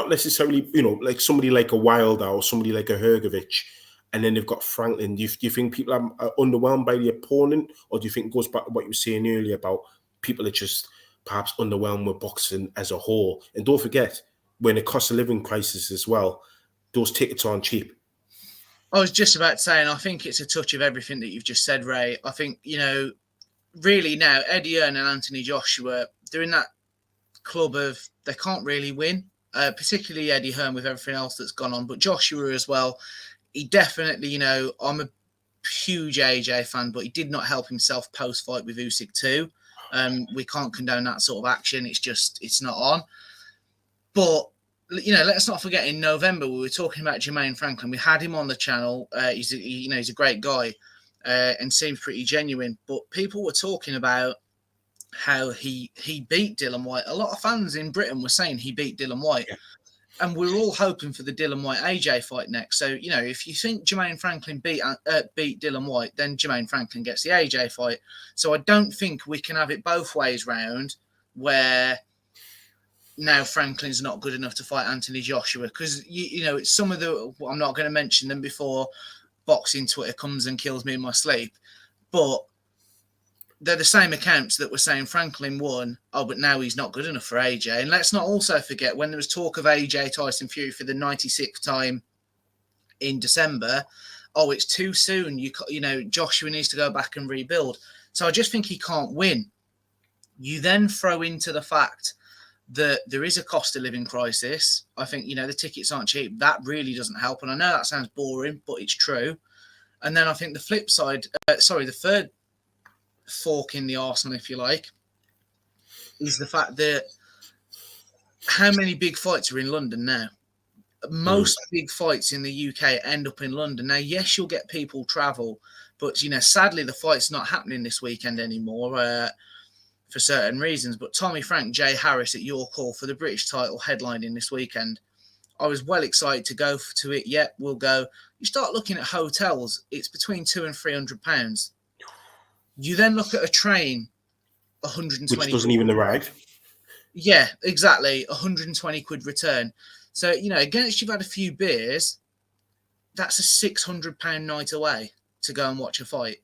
necessarily, like somebody like a Wilder or somebody like a Hrgovic, and then they've got Franklin. Do you think people are underwhelmed by the opponent, or do you think it goes back to what you were saying earlier about people are just perhaps underwhelmed with boxing as a whole? And don't forget, we're in a cost of living crisis as well. Those tickets aren't cheap. I was just about saying, I think it's a touch of everything that you've just said, Ray. I think, really now, Eddie Hearn and Anthony Joshua, they're in that club of they can't really win, particularly Eddie Hearn with everything else that's gone on. But Joshua as well, he definitely, I'm a huge AJ fan, but he did not help himself post-fight with Usyk too. We can't condone that sort of action. It's not on. But let's not forget in November we were talking about Jermaine Franklin. We had him on the channel. He's a great guy and seems pretty genuine. But people were talking about how he beat Dillian Whyte. A lot of fans in Britain were saying he beat Dillian Whyte, and we're all hoping for the Dillian Whyte AJ fight next. So if you think Jermaine Franklin beat Dillian Whyte, then Jermaine Franklin gets the AJ fight. So I don't think we can have it both ways round, where now Franklin's not good enough to fight Anthony Joshua, because it's some of the, I'm not going to mention them before boxing Twitter comes and kills me in my sleep, but they're the same accounts that were saying Franklin won, but now he's not good enough for AJ. And let's not also forget, when there was talk of AJ Tyson Fury for the 96th time in December, it's too soon. Joshua needs to go back and rebuild. So I just think he can't win. You then throw into the fact that there is a cost of living crisis. I think, the tickets aren't cheap. That really doesn't help. And I know that sounds boring, but it's true. And then I think the flip side, the third fork in the arsenal, if you like, is the fact that how many big fights are in London now? Most big fights in the UK end up in London. Now, yes, you'll get people travel, but, sadly, the fight's not happening this weekend anymore. For certain reasons, but Tommy Frank, Jay Harris at your call for the British title headlining this weekend. I was well excited to go to it. Yeah, we'll go. You start looking at hotels, it's between £200 and £300. You then look at a train, 120, which doesn't even arrive. Yeah, exactly, 120 quid return. So against you've had a few beers, that's a £600 night away to go and watch a fight.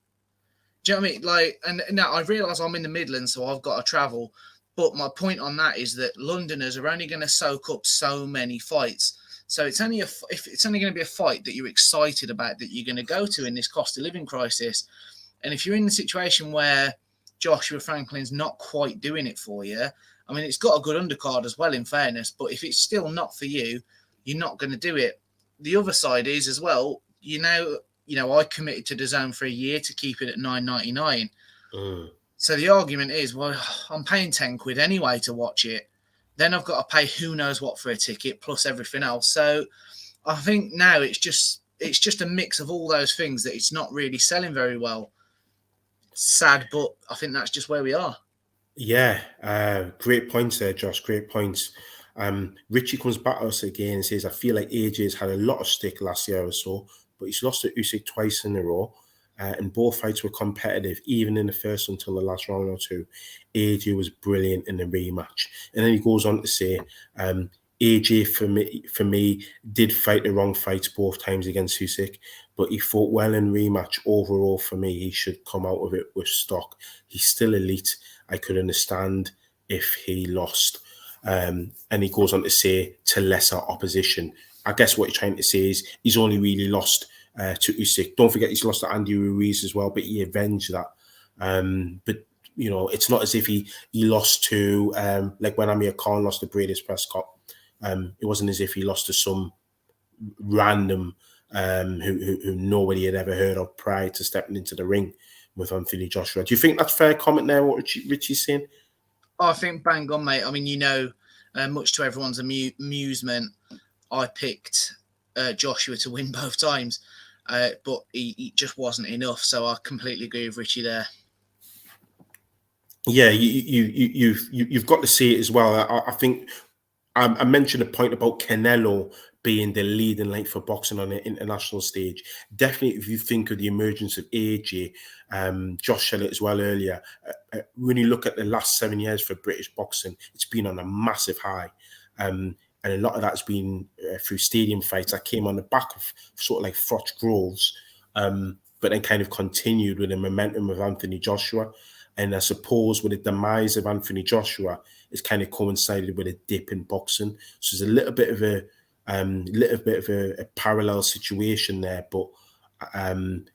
Do you know what I mean? And now I realise I'm in the Midlands, so I've got to travel. But my point on that is that Londoners are only going to soak up so many fights. So it's only if it's only going to be a fight that you're excited about, that you're going to go to in this cost of living crisis. And if you're in the situation where Joshua Franklin's not quite doing it for you, I mean, it's got a good undercard as well, in fairness. But if it's still not for you, you're not going to do it. The other side is as well, I committed to DAZN for a year to keep it at $9.99. So the argument is, well, I'm paying 10 quid anyway to watch it. Then I've got to pay who knows what for a ticket plus everything else. So I think now it's just a mix of all those things that it's not really selling very well. Sad, but I think that's just where we are. Yeah, great points there, Josh. Great points. Richie comes back to us again and says, I feel like AJ's had a lot of stick last year or so, but he's lost to Usyk twice in a row. And both fights were competitive, even in the first until the last round or two. AJ was brilliant in the rematch. And then he goes on to say, AJ, for me, did fight the wrong fights both times against Usyk, but he fought well in rematch. Overall, for me, he should come out of it with stock. He's still elite. I could understand if he lost. And he goes on to say, to lesser opposition. I guess what you're trying to say is he's only really lost to Usyk. Don't forget he's lost to Andy Ruiz as well, but he avenged that. But it's not as if he lost to like when Amir Khan lost to Brady's Prescott. It wasn't as if he lost to some random who nobody had ever heard of prior to stepping into the ring with Anthony Joshua. Do you think that's fair comment there, what Richie's saying? I think bang on, mate. I mean, much to everyone's amusement, I picked Joshua to win both times, but he just wasn't enough. So I completely agree with Richie there. Yeah, you've got to see it as well. I think I mentioned a point about Canelo being the leading light for boxing on the international stage. Definitely, if you think of the emergence of AJ, Josh said it as well earlier, when you look at the last 7 years for British boxing, it's been on a massive high. And a lot of that's been through stadium fights that came on the back of sort of like Froch Groves, but then kind of continued with the momentum of Anthony Joshua. And I suppose with the demise of Anthony Joshua, it's kind of coincided with a dip in boxing. So there's a little bit of a parallel situation there. But the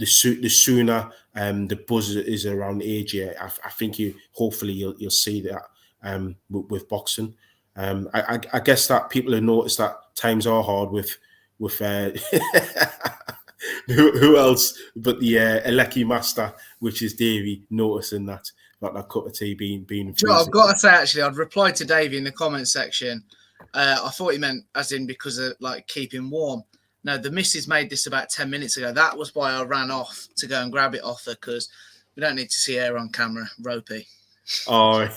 sooner the buzz is around AJ, I think hopefully you'll see that with boxing. I guess that people have noticed that times are hard with who else but the Alecki master, which is Davey, noticing that cup of tea being Joe, I've got to say, actually, I'd replied to Davey in the comment section. I thought he meant as in because of like keeping warm. No, the missus made this about 10 minutes ago. That was why I ran off to go and grab it off her, because we don't need to see her on camera, ropey. Oh,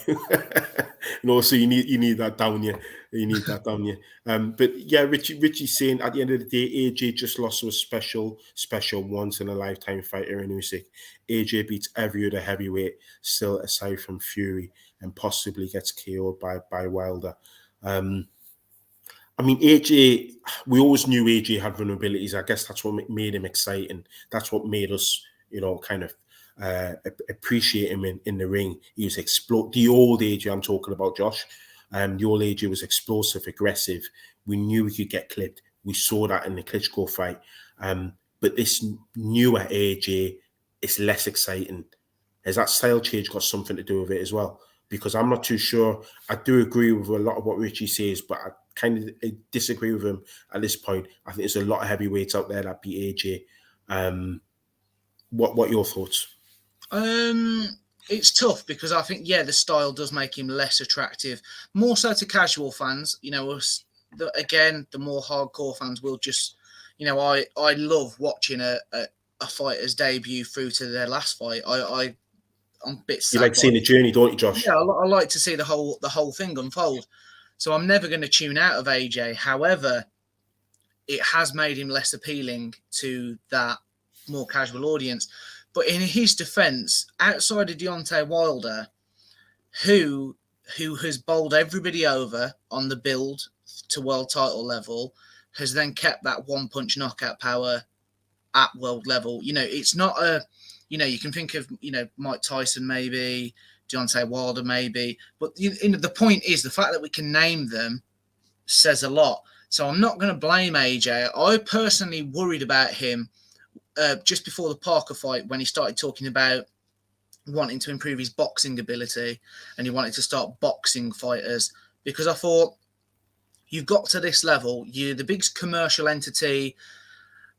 no! So you need that down you. You need that down you. But yeah, Richie's saying at the end of the day, AJ just lost to a special once in a lifetime fighter in Usyk. AJ beats every other heavyweight still, aside from Fury, and possibly gets KO'd by Wilder. I mean, AJ. We always knew AJ had vulnerabilities. I guess that's what made him exciting. That's what made us, kind of. Appreciate him in the ring. He was the old AJ I'm talking about, Josh. The old AJ was explosive, aggressive. We knew he could get clipped. We saw that in the Klitschko fight. But this newer AJ is less exciting. Has that style change got something to do with it as well? Because I'm not too sure. I do agree with a lot of what Richie says, but I kind of disagree with him at this point. I think there's a lot of heavyweights out there that beat AJ. What are your thoughts? It's tough because I think, the style does make him less attractive, more so to casual fans. The more hardcore fans will just, I love watching a fighter's debut through to their last fight. I'm a bit sad. You like seeing the journey, don't you, Josh? Yeah, I like to see the whole thing unfold. So I'm never going to tune out of AJ. However, it has made him less appealing to that more casual audience. But in his defence, outside of Deontay Wilder, who has bowled everybody over on the build to world title level, has then kept that one-punch knockout power at world level. It's not you can think of, Mike Tyson maybe, Deontay Wilder maybe. But the point is, the fact that we can name them says a lot. So I'm not going to blame AJ. I personally worried about him just before the Parker fight, when he started talking about wanting to improve his boxing ability and he wanted to start boxing fighters, because I thought, you've got to this level, you're the biggest commercial entity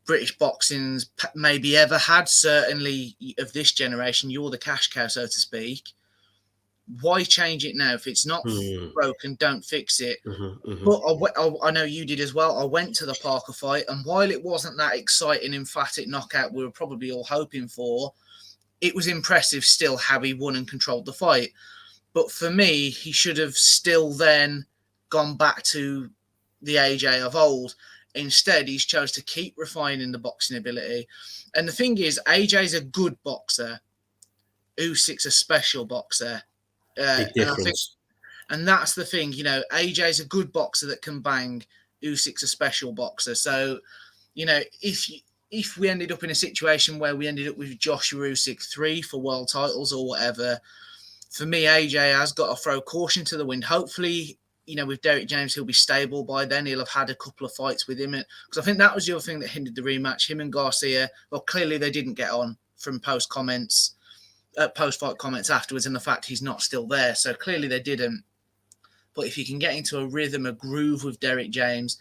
British boxing's maybe ever had, certainly of this generation. You're the cash cow, so to speak. Why change it now? If it's not broken, don't fix it. But I know you did as well. I went to the Parker fight, and while it wasn't that exciting, emphatic knockout we were probably all hoping for, it was impressive still how he won and controlled the fight. But for me, he should have still then gone back to the AJ of old. Instead, he's chose to keep refining the boxing ability. And the thing is, AJ's a good boxer. Usyk's a special boxer. Big And I think, difference. and that's the thing, you know, AJ's a good boxer that can bang. Usyk's a special boxer. So, you know, if we ended up in a situation where we ended up with Joshua Usyk 3 for world titles or whatever, for me, AJ has got to throw caution to the wind. Hopefully, you know, with Derek James, he'll be stable by then. He'll have had a couple of fights with him. Because I think that was the other thing that hindered the rematch. Him and Garcia, well, clearly they didn't get on from post-fight comments afterwards, and the fact he's not still there. So clearly they didn't. But if you can get into a rhythm, a groove with Derek James,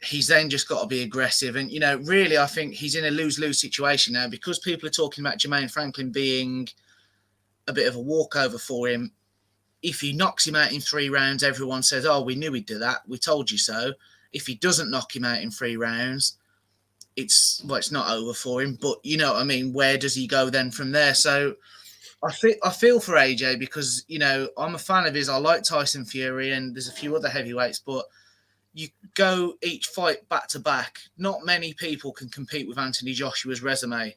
he's then just got to be aggressive. And, you know, really, I think he's in a lose-lose situation now because people are talking about Jermaine Franklin being a bit of a walkover for him. If he knocks him out in 3 rounds, everyone says, oh, we knew he'd do that. We told you so. If he doesn't knock him out in 3 rounds, it's not over for him. But, you know what I mean? Where does he go then from there? So I feel for AJ because, you know, I'm a fan of his. I like Tyson Fury and there's a few other heavyweights, but you go each fight back to back. Not many people can compete with Anthony Joshua's resume.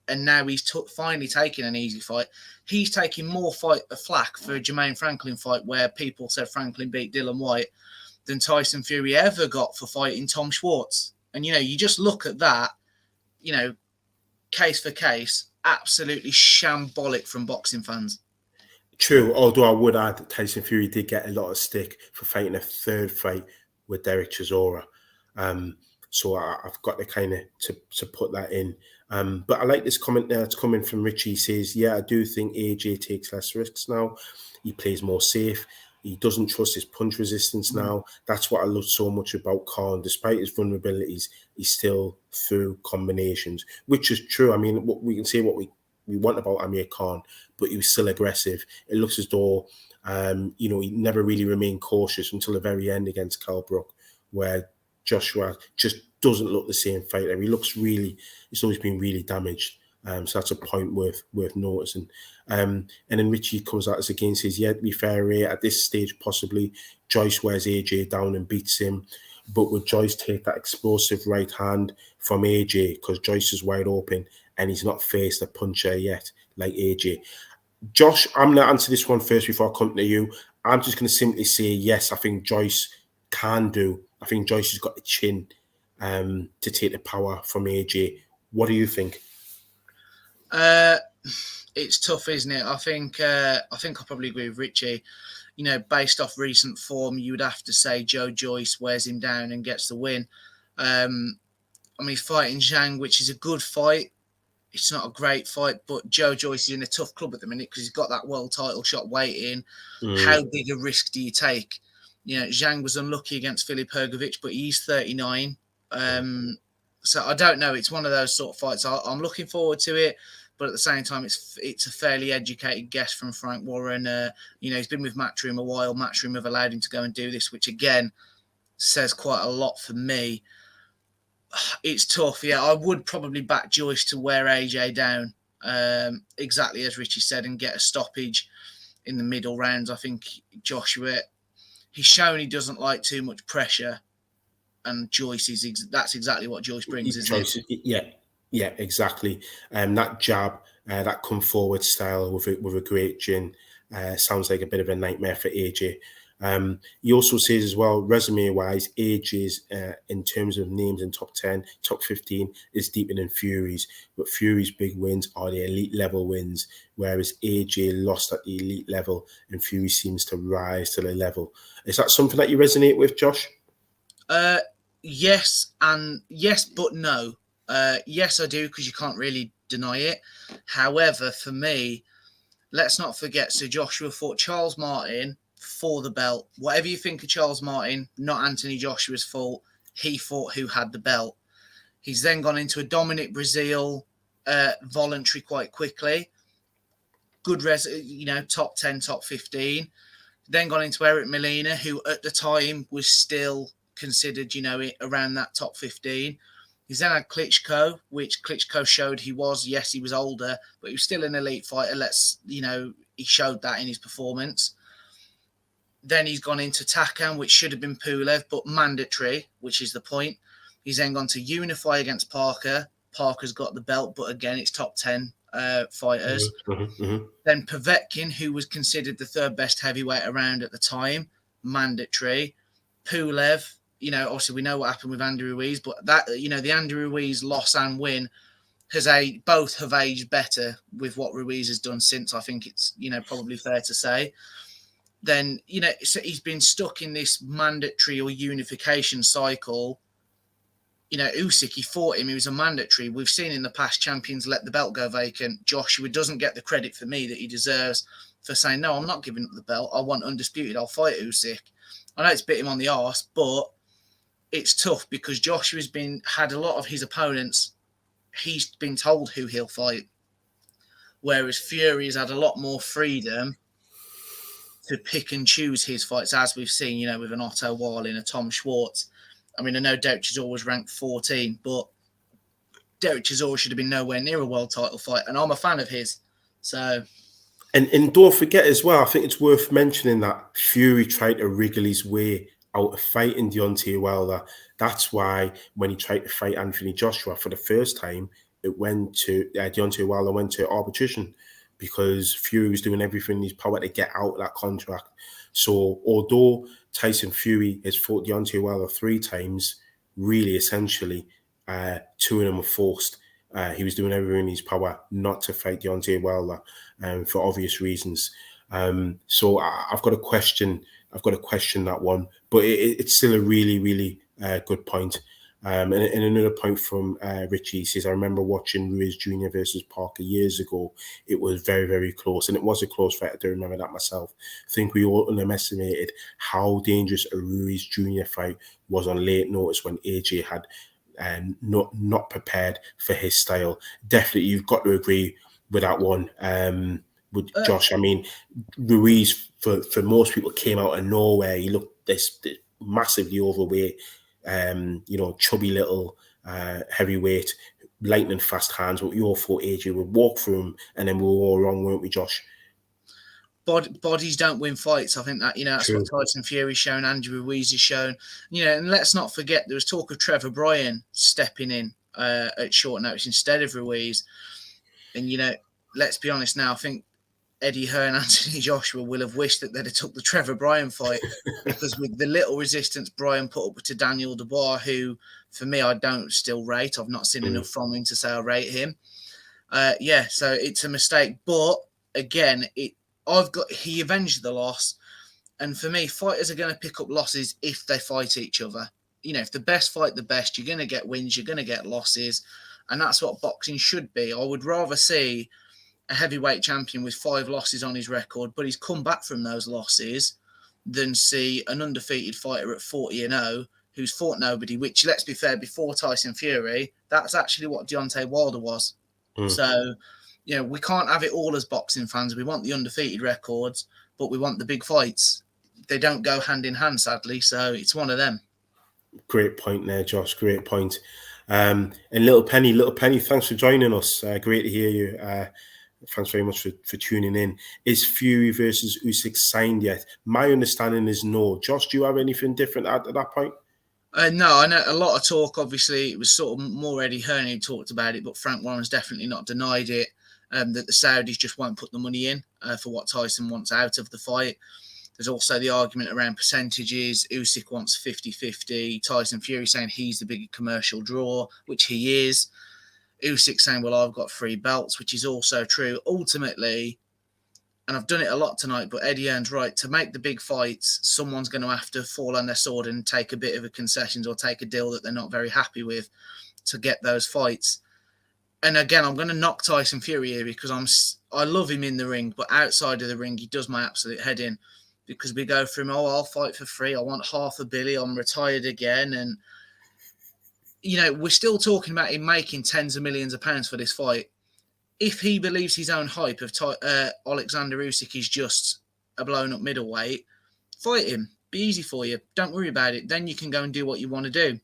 And now he's finally taking an easy fight. He's taking more flack for a Jermaine Franklin fight where people said Franklin beat Dylan White than Tyson Fury ever got for fighting Tom Schwartz. And, you know, you just look at that, you know, case for case, absolutely shambolic from boxing fans. True, although I would add that Tyson Fury did get a lot of stick for fighting a 3rd fight with Derek Chisora. So I've got to kind of to put that in. But I like this comment there. It's coming from Richie. He says, yeah, I do think AJ takes less risks now. He plays more safe. He doesn't trust his punch resistance now. That's what I love so much about Khan. Despite his vulnerabilities, he's still through combinations, which is true. I mean, we can say what we want about Amir Khan, but he was still aggressive. It looks as though, you know, he never really remained cautious until the very end against Kell Brook, where Joshua just doesn't look the same fighter. He looks he's always been really damaged. So that's a point worth noticing. And then Richie comes at us again and says, yeah, to be fair, Ray, at this stage, possibly Joyce wears AJ down and beats him. But would Joyce take that explosive right hand from AJ because Joyce is wide open and he's not faced a puncher yet like AJ? Josh, I'm going to answer this one first before I come to you. I'm just going to simply say, yes, I think Joyce can do. I think Joyce has got the chin to take the power from AJ. What do you think? It's tough, isn't it? I think I'll probably agree with Richie. You know, based off recent form, you would have to say Joe Joyce wears him down and gets the win. I mean, he's fighting Zhang, which is a good fight. It's not a great fight, but Joe Joyce is in a tough club at the minute because he's got that world title shot waiting. How big a risk do you take? You know, Zhang was unlucky against Filip Hrgovic, but he's 39. So I don't know. It's one of those sort of fights. I'm looking forward to it, but at the same time, it's a fairly educated guess from Frank Warren. You know, he's been with Matchroom a while. Matchroom have allowed him to go and do this, which again says quite a lot for me. It's tough. Yeah, I would probably back Joyce to wear AJ down, exactly as Richie said, and get a stoppage in the middle rounds. I think Joshua, he's shown he doesn't like too much pressure, and Joyce that's exactly what Joyce brings, isn't it? Yeah, exactly. That jab, that come forward style with a great chin, sounds like a bit of a nightmare for AJ. He also says as well, resume-wise, AJ's in terms of names in top 10, top 15 is deeper than Fury's, but Fury's big wins are the elite level wins, whereas AJ lost at the elite level and Fury seems to rise to the level. Is that something that you resonate with, Josh? Yes, but no. Yes, I do, because you can't really deny it. However, for me, let's not forget, so Joshua fought Charles Martin for the belt. Whatever you think of Charles Martin, not Anthony Joshua's fault. He fought who had the belt. He's then gone into a Dominic Brazil voluntary quite quickly. Good top 10, top 15. Then gone into Eric Molina, who at the time was still considered, around that top 15. He's then had Klitschko, which Klitschko showed he was older, but he was still an elite fighter. he showed that in his performance. Then he's gone into Takam, which should have been Pulev, but mandatory, which is the point. He's then gone to Unify against Parker. Parker's got the belt, but again, it's top 10 fighters. Then Povetkin, who was considered the third best heavyweight around at the time, mandatory. Pulev, obviously we know what happened with Andy Ruiz, but that, the Andy Ruiz loss and win both have aged better with what Ruiz has done since. I think it's, probably fair to say. Then, so he's been stuck in this mandatory or unification cycle. Usyk, he fought him. He was a mandatory. We've seen in the past champions let the belt go vacant. Joshua doesn't get the credit for me that he deserves for saying, no, I'm not giving up the belt. I want undisputed. I'll fight Usyk. I know it's bit him on the arse, but it's tough because Joshua's had a lot of his opponents. He's been told who he'll fight. Whereas Fury has had a lot more freedom to pick and choose his fights, as we've seen, with an Otto Wallin, a Tom Schwartz. I mean, I know Derek Chisora was ranked 14, but Derek Chisora should have been nowhere near a world title fight, and I'm a fan of his. So, and don't forget as well, I think it's worth mentioning that Fury tried to wriggle his way out of fighting Deontay Wilder. That's why when he tried to fight Anthony Joshua for the first time, Deontay Wilder went to arbitration, because Fury was doing everything in his power to get out of that contract. So although Tyson Fury has fought Deontay Wilder 3 times, really essentially 2 of them were forced. He was doing everything in his power not to fight Deontay Wilder for obvious reasons. So I've got to question that one, but it's still a really, really good point. And another point from Richie says, I remember watching Ruiz Jr. versus Parker years ago. It was very, very close, and it was a close fight. I do remember that myself. I think we all underestimated how dangerous a Ruiz Jr. fight was on late notice when AJ had not prepared for his style. Definitely, you've got to agree with that one. With Josh, I mean, Ruiz, for most people, came out of nowhere. He looked this massively overweight. Chubby little heavyweight, lightning fast hands. But we all thought AJ would walk through him, and then we were all wrong, weren't we, Josh? Bodies don't win fights. I think that, that's True. What Tyson Fury's shown, Andrew Ruiz has shown. And let's not forget there was talk of Trevor Bryan stepping in at short notice instead of Ruiz. And, let's be honest now, I think Eddie Hearn, Anthony Joshua will have wished that they'd have took the Trevor Bryan fight, because with the little resistance Bryan put up to Daniel Dubois, who for me I don't still rate. I've not seen enough from him to say I rate him. So it's a mistake. But again, he avenged the loss, and for me, fighters are going to pick up losses if they fight each other. If the best fight the best, you're going to get wins, you're going to get losses, and that's what boxing should be. I would rather see a heavyweight champion with 5 losses on his record, but he's come back from those losses, than see an undefeated fighter at 40-0 who's fought nobody, which, let's be fair, before Tyson Fury, that's actually what Deontay Wilder was. So, we can't have it all as boxing fans. We want the undefeated records, but we want the big fights. They don't go hand in hand, sadly, so it's one of them. Great point there, Josh. Great point. And Little Penny, thanks for joining us. Great to hear you. Thanks very much for tuning in. Is Fury versus Usyk signed yet? My understanding is no. Josh, do you have anything different at that point? No, I know a lot of talk. Obviously, it was sort of more Eddie Hearn who talked about it, but Frank Warren's definitely not denied it, that the Saudis just won't put the money in for what Tyson wants out of the fight. There's also the argument around percentages. Usyk wants 50-50. Tyson Fury saying he's the bigger commercial draw, which he is. Usyk saying, well, I've got 3 belts, which is also true. Ultimately, and I've done it a lot tonight, but Eddie Hearn's right. To make the big fights, someone's going to have to fall on their sword and take a bit of a concessions or take a deal that they're not very happy with to get those fights. And again, I'm going to knock Tyson Fury here because I love him in the ring, but outside of the ring, he does my absolute head in, because we go from, I'll fight for free. I want $500 million. I'm retired again. And, we're still talking about him making tens of millions of pounds for this fight. If he believes his own hype of Alexander Usyk is just a blown-up middleweight, fight him. Be easy for you. Don't worry about it. Then you can go and do what you want to do.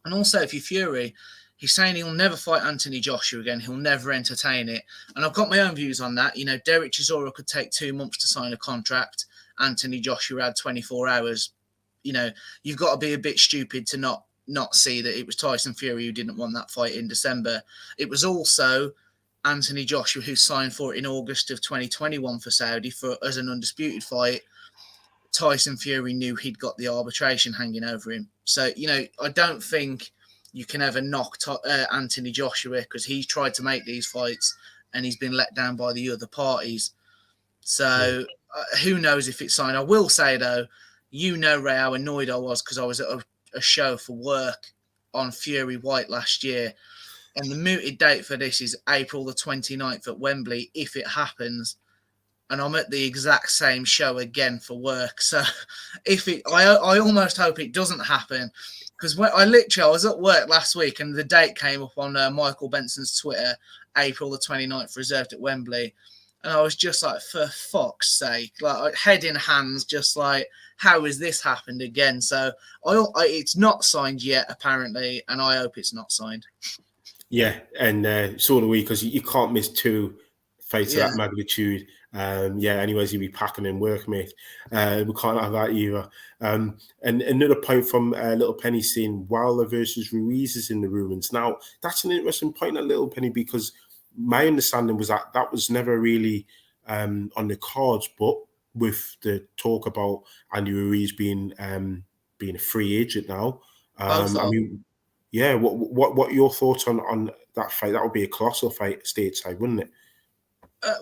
And also, if you're Fury, He's saying he'll never fight Anthony Joshua again. He'll never entertain it. And I've got my own views on that. Derek Chisora could take 2 months to sign a contract. Anthony Joshua had 24 hours. You've got to be a bit stupid to not see that it was Tyson Fury who didn't want that fight in December. It was also Anthony Joshua who signed for it in August of 2021 for Saudi as an undisputed fight. Tyson Fury knew he'd got the arbitration hanging over him. So, I don't think you can ever knock Anthony Joshua because he's tried to make these fights and he's been let down by the other parties. So who knows if it's signed. I will say, though, Ray, how annoyed I was because I was at a show for work on Fury White last year. And the mooted date for this is April the 29th at Wembley, if it happens. And I'm at the exact same show again for work. So I almost hope it doesn't happen. Because I was at work last week and the date came up on Michael Benson's Twitter, April the 29th, reserved at Wembley. And I was just like, for fuck's sake, like head in hands, just like, how has this happened again? So it's not signed yet, apparently, and I hope it's not signed. Yeah, and so do we, because you can't miss 2 fights of that magnitude. Anyways, you'll be packing in work, mate. We can't have that either. And another point from Little Penny saying Wilder versus Ruiz is in the ruins. Now, that's an interesting point, Little Penny, because my understanding was that was never really on the cards, but with the talk about Andy Ruiz being a free agent now, what are your thoughts on that fight? That would be a colossal fight stateside, wouldn't it?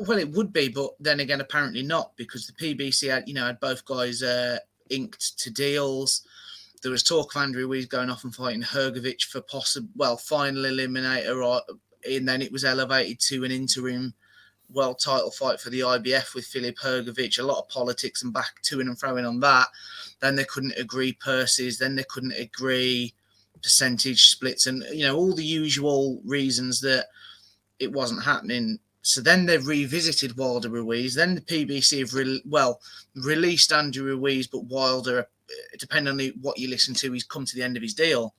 Well, it would be, but then again, apparently not, because the PBC had both guys inked to deals. There was talk of Andrew Ruiz going off and fighting Hrgovic for final eliminator, and then it was elevated to an interim world title fight for the IBF with Filip Hrgovic. A lot of politics and back to and throwing on that. Then they couldn't agree purses. Then they couldn't agree percentage splits, and all the usual reasons that it wasn't happening. So then they've revisited Wilder Ruiz. Then the PBC have released Andrew Ruiz, but Wilder, depending on what you listen to, he's come to the end of his deal.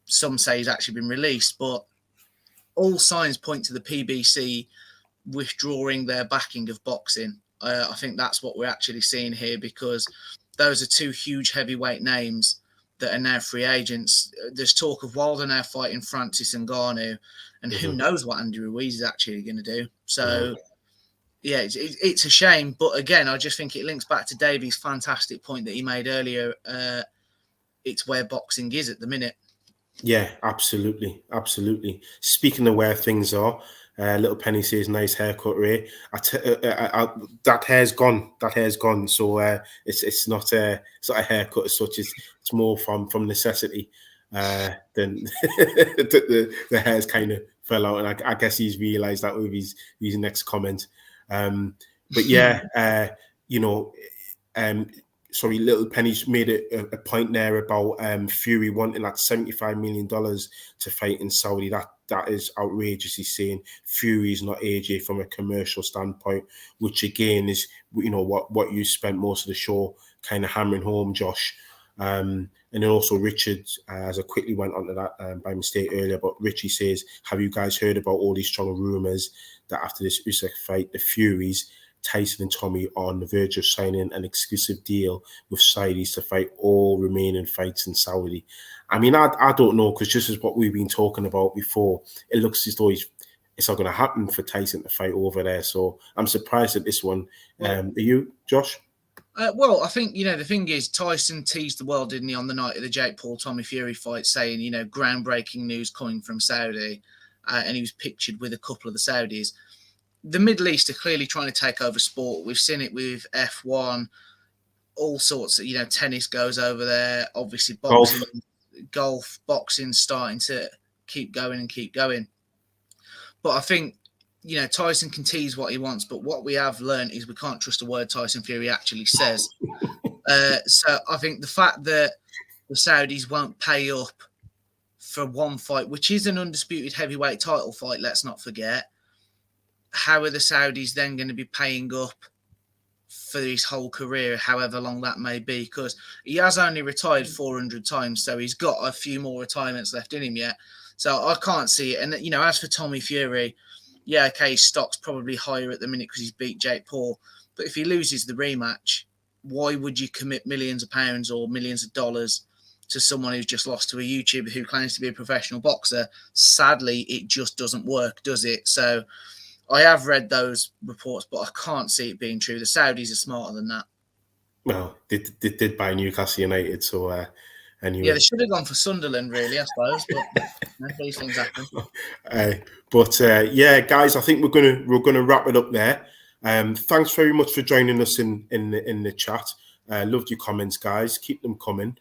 Some say he's actually been released, but all signs point to the PBC withdrawing their backing of boxing. I think that's what we're actually seeing here, because those are 2 huge heavyweight names that are now free agents. There's talk of Wilder now fighting Francis Ngannou, and who knows what Andy Ruiz is actually going to do. So, it's a shame. But again, I just think it links back to Davies' fantastic point that he made earlier. It's where boxing is at the minute. Yeah, absolutely. Speaking of where things are, Little Penny says, nice haircut, Ray. That hair's gone. So it's not a haircut as such. It's more from necessity. Then the hair's kind of fell out, and I guess he's realised that with his next comment. But yeah, sorry, Little Penny's made a point there about Fury wanting like $75 million to fight in Saudi. That is outrageous. He's saying Fury's not AJ from a commercial standpoint, which again is what you spent most of the show kind of hammering home, Josh. And then also Richard, as I quickly went onto that by mistake earlier, but Richie says, have you guys heard about all these strong rumours that after this Usyk fight, the Furies, Tyson and Tommy are on the verge of signing an exclusive deal with Saudis to fight all remaining fights in Saudi? I mean, I don't know, because just as what we've been talking about before, it looks as though it's not going to happen for Tyson to fight over there. So I'm surprised at this one. Are you, Josh? I think, the thing is, Tyson teased the world, didn't he, on the night of the Jake Paul-Tommy Fury fight, saying, groundbreaking news coming from Saudi, and he was pictured with a couple of the Saudis. The Middle East are clearly trying to take over sport. We've seen it with F1, all sorts of, tennis goes over there, obviously golf, boxing starting to keep going. But I think, Tyson can tease what he wants, but what we have learned is we can't trust a word Tyson Fury actually says. So I think the fact that the Saudis won't pay up for one fight, which is an undisputed heavyweight title fight, let's not forget, how are the Saudis then going to be paying up for his whole career, however long that may be? Because he has only retired 400 times, so he's got a few more retirements left in him yet. So I can't see it. And you know, as for Tommy Fury, yeah, okay, his stock's probably higher at the minute because he's beat Jake Paul. But if he loses the rematch, why would you commit millions of pounds or millions of dollars to someone who's just lost to a YouTuber who claims to be a professional boxer? Sadly, it just doesn't work, does it? So I have read those reports, but I can't see it being true. The Saudis are smarter than that. Well, they did buy Newcastle United, so anyway. Yeah, they should have gone for Sunderland, really, I suppose. But you know, these things happen. Yeah, guys, I think we're gonna wrap it up there. Thanks very much for joining us in the chat. Loved your comments, guys. Keep them coming.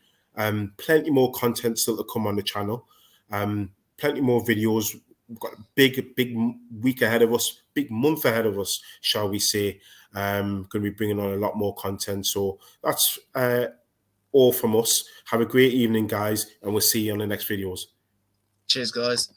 Plenty more content still to come on the channel. Plenty more videos. We've got a big week ahead of us, big month ahead of us, shall we say. Going to be bringing on a lot more content. So that's all from us. Have a great evening, guys, and we'll see you on the next videos. Cheers, guys.